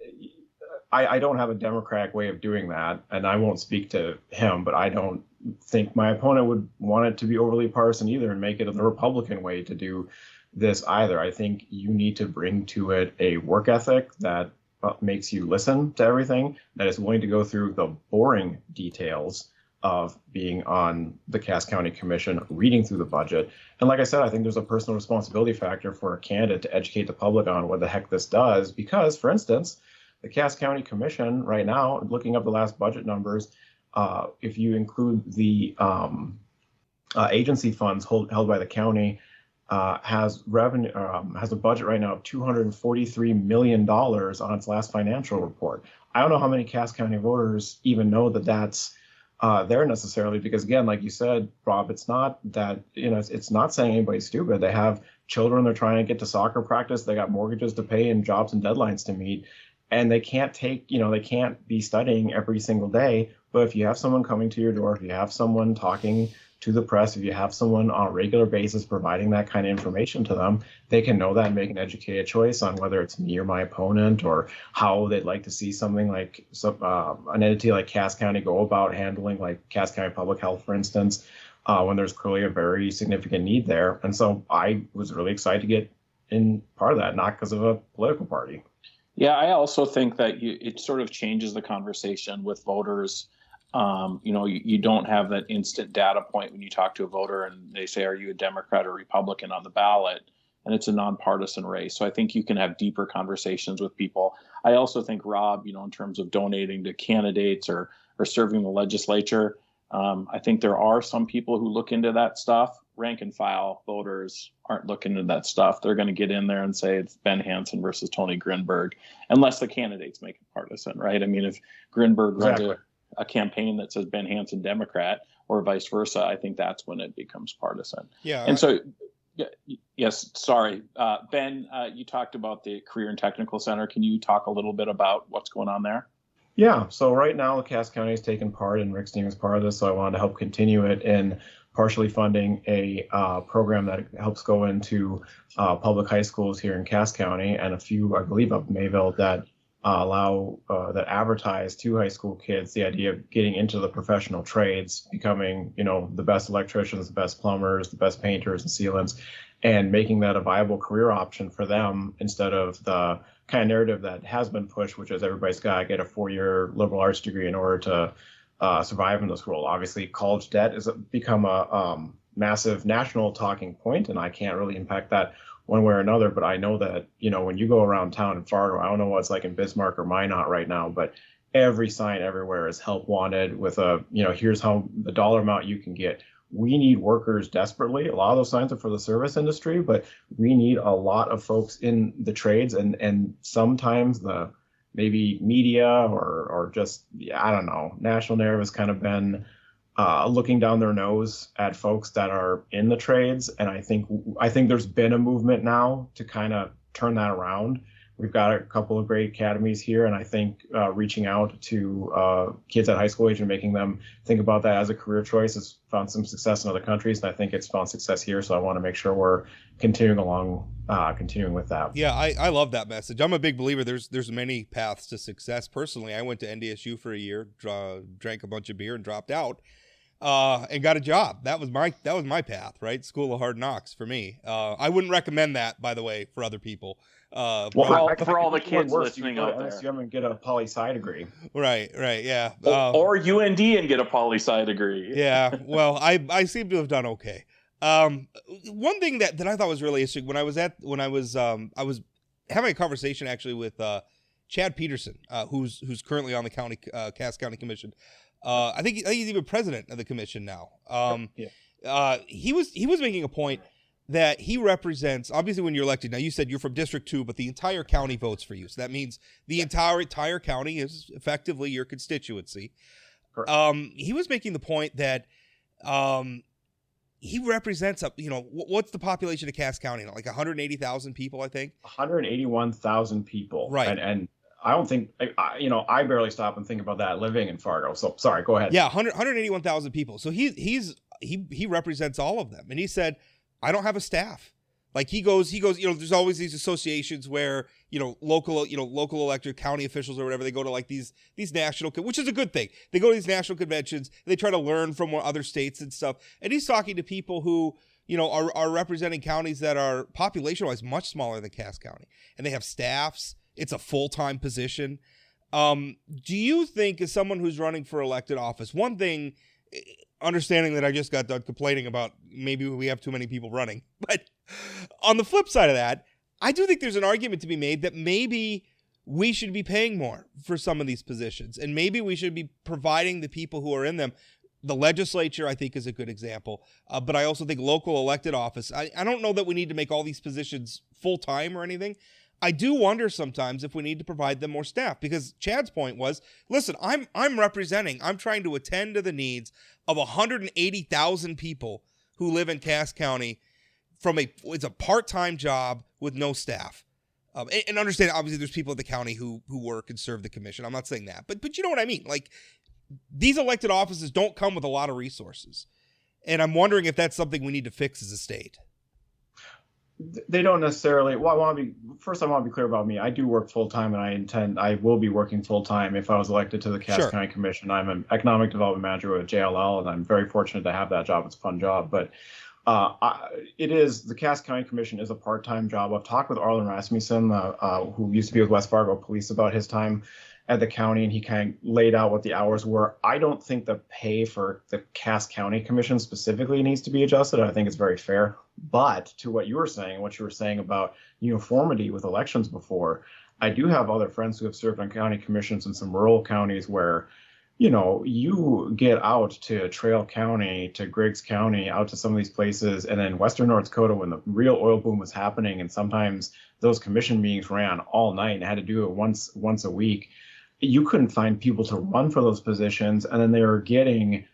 I don't have a Democratic way of doing that, and I won't speak to him, but I don't think my opponent would want it to be overly partisan either and make it the Republican way to do this either. I think you need to bring to it a work ethic that makes you listen to everything, that is willing to go through the boring details of being on the Cass County Commission, reading through the budget. And like I said, I think there's a personal responsibility factor for a candidate to educate the public on what the heck this does, because, for instance, the Cass County Commission right now, looking up the last budget numbers, if you include the agency funds held by the county, has a budget right now of $243 million on its last financial report. I don't know how many Cass County voters even know that that's there necessarily, because again, like you said, Rob, it's not that, it's not saying anybody's stupid. They have children, they're trying to get to soccer practice, they got mortgages to pay and jobs and deadlines to meet. And they can't they can't be studying every single day. But if you have someone coming to your door, if you have someone talking to the press, if you have someone on a regular basis providing that kind of information to them, they can know that and make an educated choice on whether it's me or my opponent, or how they'd like to see something like an entity like Cass County go about handling, like Cass County Public Health, for instance, when there's clearly a very significant need there. And so I was really excited to get in part of that, not because of a political party. Yeah, I also think that it sort of changes the conversation with voters. You don't have that instant data point when you talk to a voter and they say, are you a Democrat or Republican on the ballot? And it's a nonpartisan race. So I think you can have deeper conversations with people. I also think, Rob, in terms of donating to candidates or serving the legislature, I think there are some people who look into that stuff. Rank and file voters aren't looking into that stuff. They're going to get in there and say it's Ben Hanson versus Tony Grindberg, unless the candidates make it partisan, right? I mean, if Grindberg runs a campaign that says Ben Hanson Democrat or vice versa, I think that's when it becomes partisan. Yeah. And so, yes, sorry. Ben, you talked about the Career and Technical Center. Can you talk a little bit about what's going on there? Yeah, so right now Cass County has taken part, and Rick's team is part of this, so I wanted to help continue it in partially funding a program that helps go into public high schools here in Cass County, and a few, I believe, up Mayville, that that advertise to high school kids the idea of getting into the professional trades, becoming, the best electricians, the best plumbers, the best painters and sealants, and making that a viable career option for them, instead of the kind of narrative that has been pushed, which is everybody's got to get a 4-year liberal arts degree in order to survive in this world. Obviously, college debt has become a massive national talking point, and I can't really impact that one way or another. But I know that, when you go around town in Fargo, I don't know what's like in Bismarck or Minot right now, but every sign everywhere is help wanted with here's how the dollar amount you can get. We need workers desperately. A lot of those signs are for the service industry, but we need a lot of folks in the trades, and sometimes the maybe media or just, I don't know, national narrative has kind of been looking down their nose at folks that are in the trades. And I think there's been a movement now to kind of turn that around. we've got a couple of great academies here, and I think reaching out to kids at high school age and making them think about that as a career choice has found some success in other countries, and I think it's found success here. So I want to make sure we're continuing with that. Yeah, I love that message. I'm a big believer. There's many paths to success. Personally, I went to NDSU for a year, drank a bunch of beer, and dropped out. And got a job. That was my path, right? School of Hard Knocks for me. I wouldn't recommend that, by the way, for other people. For all the kids listening out there, you and get a poli-sci degree. Right, yeah. Or UND and get a poli-sci degree. Yeah, well, I seem to have done okay. One thing that I thought was really interesting when I was having a conversation actually with Chad Peterson, who's currently on the Cass County Commission. I think he's even president of the commission now. He was making a point that he represents, obviously when you're elected, now you said you're from District 2, but the entire county votes for you. So that means the entire county is effectively your constituency. He was making the point that he represents what's the population of Cass County now? Like 180,000 people, I think. 181,000 people. Right. And I don't think, I barely stop and think about that living in Fargo. So sorry, go ahead. Yeah, 181,000 people. So he represents all of them. And he said, I don't have a staff. Like he goes, there's always these associations where, local elected county officials or whatever, they go to like these national, which is a good thing. They go to these national conventions, they try to learn from other states and stuff. And he's talking to people who, are representing counties that are population-wise much smaller than Cass County. And they have staffs. It's a full-time position. Do you think, as someone who's running for elected office, one thing, understanding that I just got done complaining about maybe we have too many people running, but on the flip side of that, I do think there's an argument to be made that maybe we should be paying more for some of these positions, and maybe we should be providing the people who are in them. The legislature, I think, is a good example, but I also think local elected office. I don't know that we need to make all these positions full-time or anything. I do wonder sometimes if we need to provide them more staff, because Chad's point was, listen, I'm trying to attend to the needs of 180,000 people who live in Cass County it's a part-time job with no staff. And understand, obviously, there's people at the county who work and serve the commission. I'm not saying that, but you know what I mean? Like, these elected offices don't come with a lot of resources. And I'm wondering if that's something we need to fix as a state. They don't necessarily. Well, I want to be clear about me. I do work full time, and I will be working full time if I was elected to the Cass County Commission. I'm an economic development manager with JLL, and I'm very fortunate to have that job. It's a fun job, but the Cass County Commission is a part-time job. I've talked with Arlen Rasmussen, who used to be with West Fargo Police, about his time at the county, and he kind of laid out what the hours were. I don't think the pay for the Cass County Commission specifically needs to be adjusted. I think it's very fair. But to what you were saying about uniformity with elections before, I do have other friends who have served on county commissions in some rural counties where, you get out to Trail County, to Griggs County, out to some of these places, and then Western North Dakota, when the real oil boom was happening, and sometimes those commission meetings ran all night and had to do it once a week. You couldn't find people to run for those positions, and then they were getting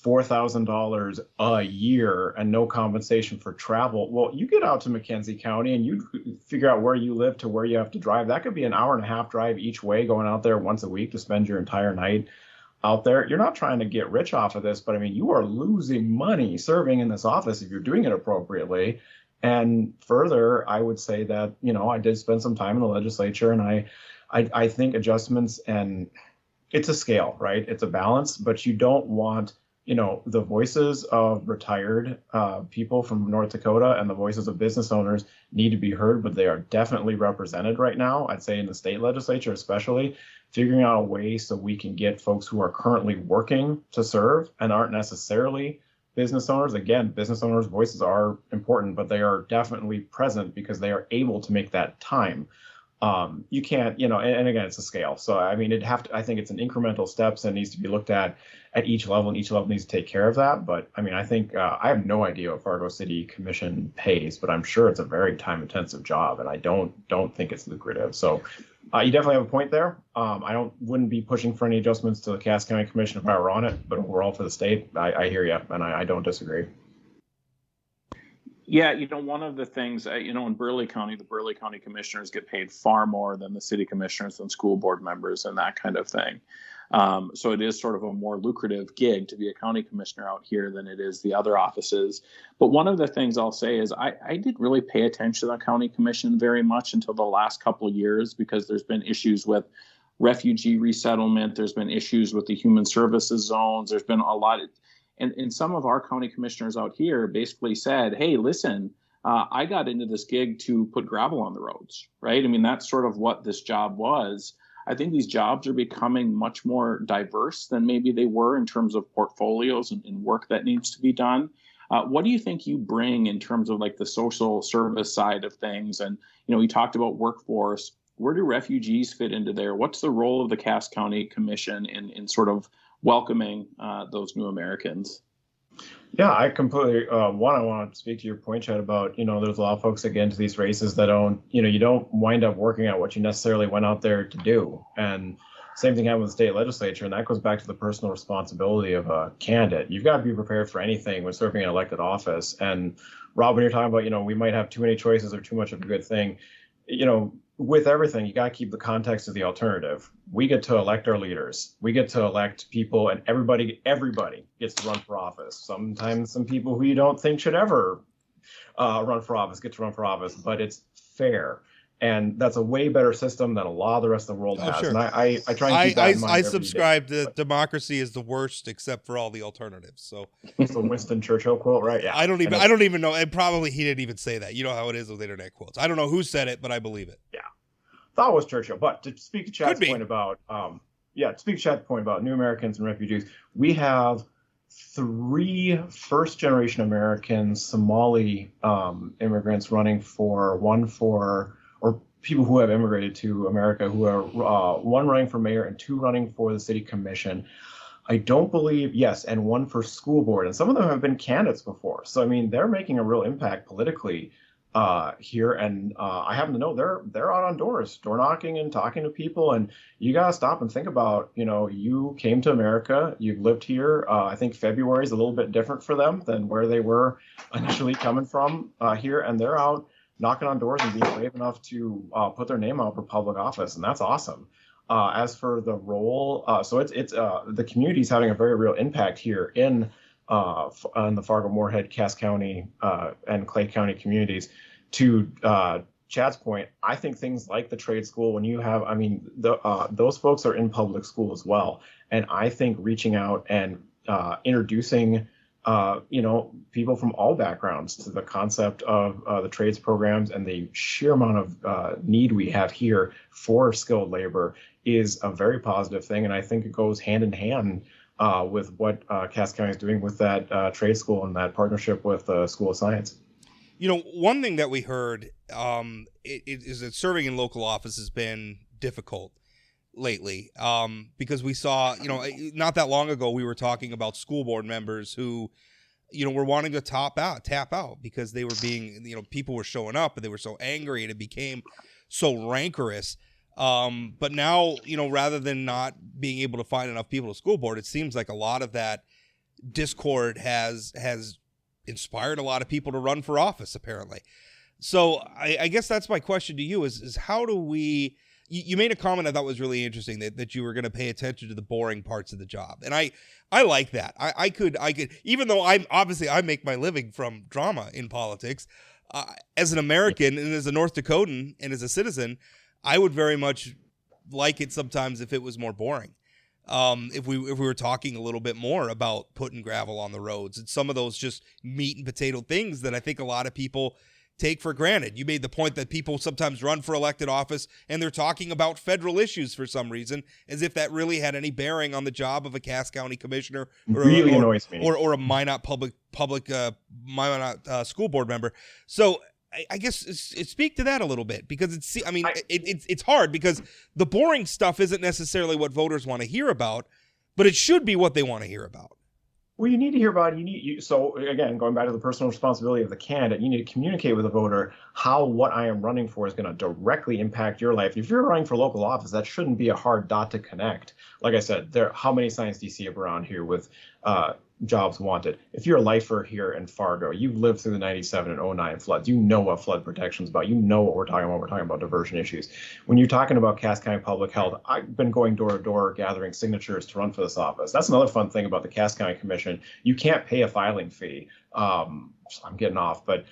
$4,000 a year and no compensation for travel. Well, you get out to McKenzie County and you figure out where you live to where you have to drive. That could be an hour and a half drive each way, going out there once a week to spend your entire night out there. You're not trying to get rich off of this, but I mean, you are losing money serving in this office if you're doing it appropriately. And further, I would say that, I did spend some time in the legislature, and I think adjustments, and it's a scale, right? It's a balance, but you don't want, the voices of retired people from North Dakota and the voices of business owners need to be heard, but they are definitely represented right now. I'd say in the state legislature, especially, figuring out a way so we can get folks who are currently working to serve and aren't necessarily business owners. Again, business owners' voices are important, but they are definitely present because they are able to make that time. You can't, and again, it's a scale. So, I mean, I think it's an incremental steps that needs to be looked at each level, and each level needs to take care of that. But I mean, I think I have no idea what Fargo City Commission pays, but I'm sure it's a very time intensive job, and I don't think it's lucrative. So you definitely have a point there. I wouldn't be pushing for any adjustments to the Cass County Commission if I were on it, but overall for the state, I hear you, and I don't disagree. Yeah, one of the things, in Burleigh County, the Burleigh County commissioners get paid far more than the city commissioners and school board members and that kind of thing. So it is sort of a more lucrative gig to be a county commissioner out here than it is the other offices. But one of the things I'll say is I didn't really pay attention to the county commission very much until the last couple of years, because there's been issues with refugee resettlement. There's been issues with the human services zones. There's been a lot. And some of our county commissioners out here basically said, hey, listen, I got into this gig to put gravel on the roads, right? I mean, that's sort of what this job was. I think these jobs are becoming much more diverse than maybe they were in terms of portfolios and work that needs to be done. What do you think you bring in terms of like the social service side of things? And, we talked about workforce. Where do refugees fit into there? What's the role of the Cass County Commission in sort of welcoming those new Americans? Yeah, I completely, I want to speak to your point, Chad, about, there's a lot of folks that get into these races that don't, you don't wind up working out what you necessarily went out there to do. And same thing happened with the state legislature. And that goes back to the personal responsibility of a candidate. You've got to be prepared for anything when serving an elected office. And Rob, when you're talking about, we might have too many choices or too much of a good thing, with everything, you got to keep the context of the alternative. We get to elect our leaders. We get to elect people, and everybody gets to run for office. Sometimes some people who you don't think should ever run for office get to run for office, but it's fair. And that's a way better system than a lot of the rest of the world has. Sure. And I try and keep that in mind. I subscribe to democracy is the worst except for all the alternatives. So it's the Winston Churchill quote, right? Yeah. I don't even know. And probably he didn't even say that. You know how it is with internet quotes. I don't know who said it, but I believe it. Yeah. Thought it was Churchill. But to speak to Chad's point about new Americans and refugees, we have 3 first-generation Americans, Somali immigrants running or people who have immigrated to America, who are 1 running for mayor and 2 running for the city commission. I don't believe, yes, and 1 for school board. And some of them have been candidates before. So, I mean, they're making a real impact politically here. And I happen to know they're out on doors, door knocking and talking to people. And you got to stop and think about, you came to America, you've lived here. I think February is a little bit different for them than where they were initially coming from here. And they're out knocking on doors and being brave enough to put their name out for public office. And that's awesome. As for the role, so it's the community's having a very real impact here in the Fargo-Moorhead, Cass County, and Clay County communities. To Chad's point, I think things like the trade school, when you have, those folks are in public school as well. And I think reaching out and introducing people from all backgrounds to the concept of the trades programs and the sheer amount of need we have here for skilled labor is a very positive thing. And I think it goes hand in hand with what Cass County is doing with that trade school and that partnership with the School of Science. One thing that we heard is that serving in local office has been difficult lately, because we saw, not that long ago, we were talking about school board members who, were wanting to tap out because they were being, people were showing up and they were so angry and it became so rancorous. But now, rather than not being able to find enough people to school board, it seems like a lot of that discord has inspired a lot of people to run for office, apparently. So I guess that's my question to you is how do we, you made a comment I thought was really interesting that you were going to pay attention to the boring parts of the job. And I like that. I could, even though I make my living from drama in politics, as an American and as a North Dakotan and as a citizen, I would very much like it sometimes if it was more boring. If we were talking a little bit more about putting gravel on the roads and some of those just meat and potato things that I think a lot of people take for granted. You made the point that people sometimes run for elected office and they're talking about federal issues for some reason, as if that really had any bearing on the job of a Cass County commissioner or annoys me. or a Minot public Minot school board member. So I guess speak to that a little bit, because it's hard because the boring stuff isn't necessarily what voters want to hear about, but it should be what they want to hear about. Well, you need to hear about it. So again, going back to the personal responsibility of the candidate, you need to communicate with the voter how what I am running for is going to directly impact your life. If you're running for local office, that shouldn't be a hard dot to connect. Like I said, how many signs do you see around here with jobs wanted. If you're a lifer here in Fargo, you've lived through the 97 and 09 floods. You know what flood protection is about. You know what we're talking about. We're talking about diversion issues. When you're talking about Cass County Public Health, I've been going door to door gathering signatures to run for this office. That's another fun thing about the Cass County Commission. You can't pay a filing fee. I'm getting off, but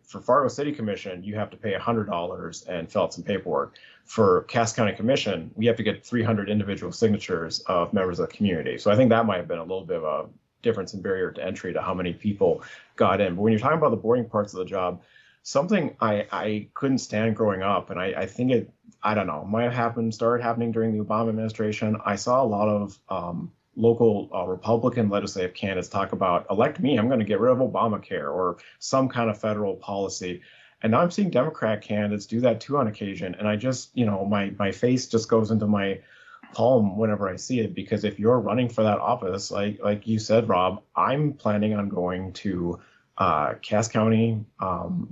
for Fargo City Commission, you have to pay $100 and fill out some paperwork. For Cass County Commission, we have to get 300 individual signatures of members of the community. So I think that might have been a little bit of a difference in barrier to entry to how many people got in. But when you're talking about the boring parts of the job, something I couldn't stand growing up, and I think I don't know, might have started happening during the Obama administration. I saw a lot of local Republican legislative candidates talk about, elect me, I'm going to get rid of Obamacare or some kind of federal policy. And now I'm seeing Democrat candidates do that too on occasion. And I just, my face just goes into my palm whenever I see it, because if you're running for that office, like you said, Rob, I'm planning on going to Cass County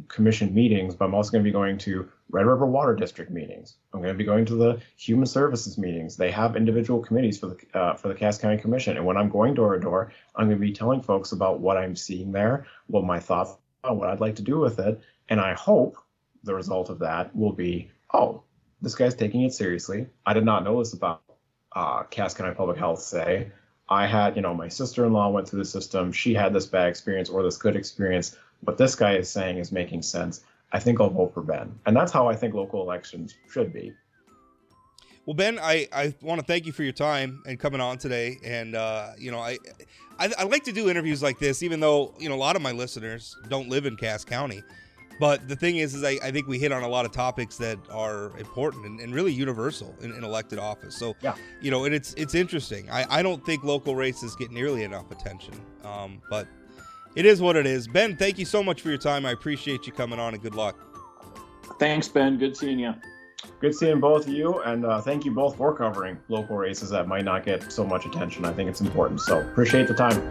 Commission meetings, but I'm also going to be going to Red River Water District meetings. I'm going to be going to the Human Services meetings. They have individual committees for the Cass County Commission. And when I'm going door to door, I'm going to be telling folks about what I'm seeing there, what my thoughts are, what I'd like to do with it. And I hope the result of that will be, oh, this guy's taking it seriously. I did not know this about Cass County Public Health say. I had, my sister-in-law went through the system. She had this bad experience or this good experience. What this guy is saying is making sense. I think I'll vote for Ben. And that's how I think local elections should be. Well, Ben, I want to thank you for your time and coming on today. And, I like to do interviews like this, even though, a lot of my listeners don't live in Cass County. But the thing is I think we hit on a lot of topics that are important and really universal in elected office. So, yeah. And it's interesting. I don't think local races get nearly enough attention, but it is what it is. Ben, thank you so much for your time. I appreciate you coming on, and good luck. Thanks, Ben. Good seeing you. Good seeing both of you, and thank you both for covering local races that might not get so much attention. I think it's important. So appreciate the time.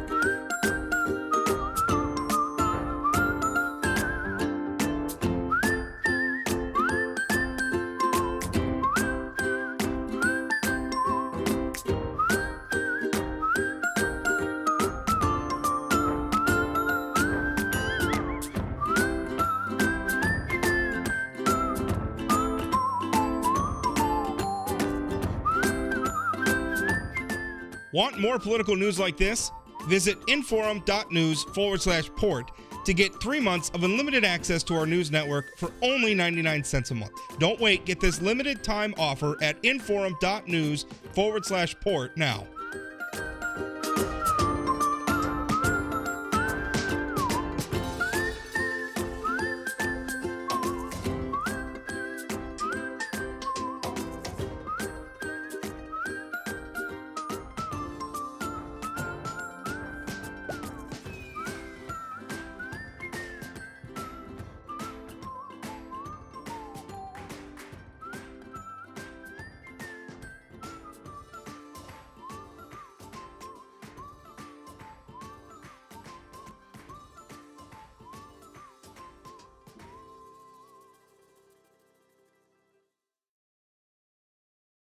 Want more political news like this? Visit inforum.news/port to get 3 months of unlimited access to our news network for only 99 cents a month. Don't wait. Get this limited time offer at inforum.news/port now.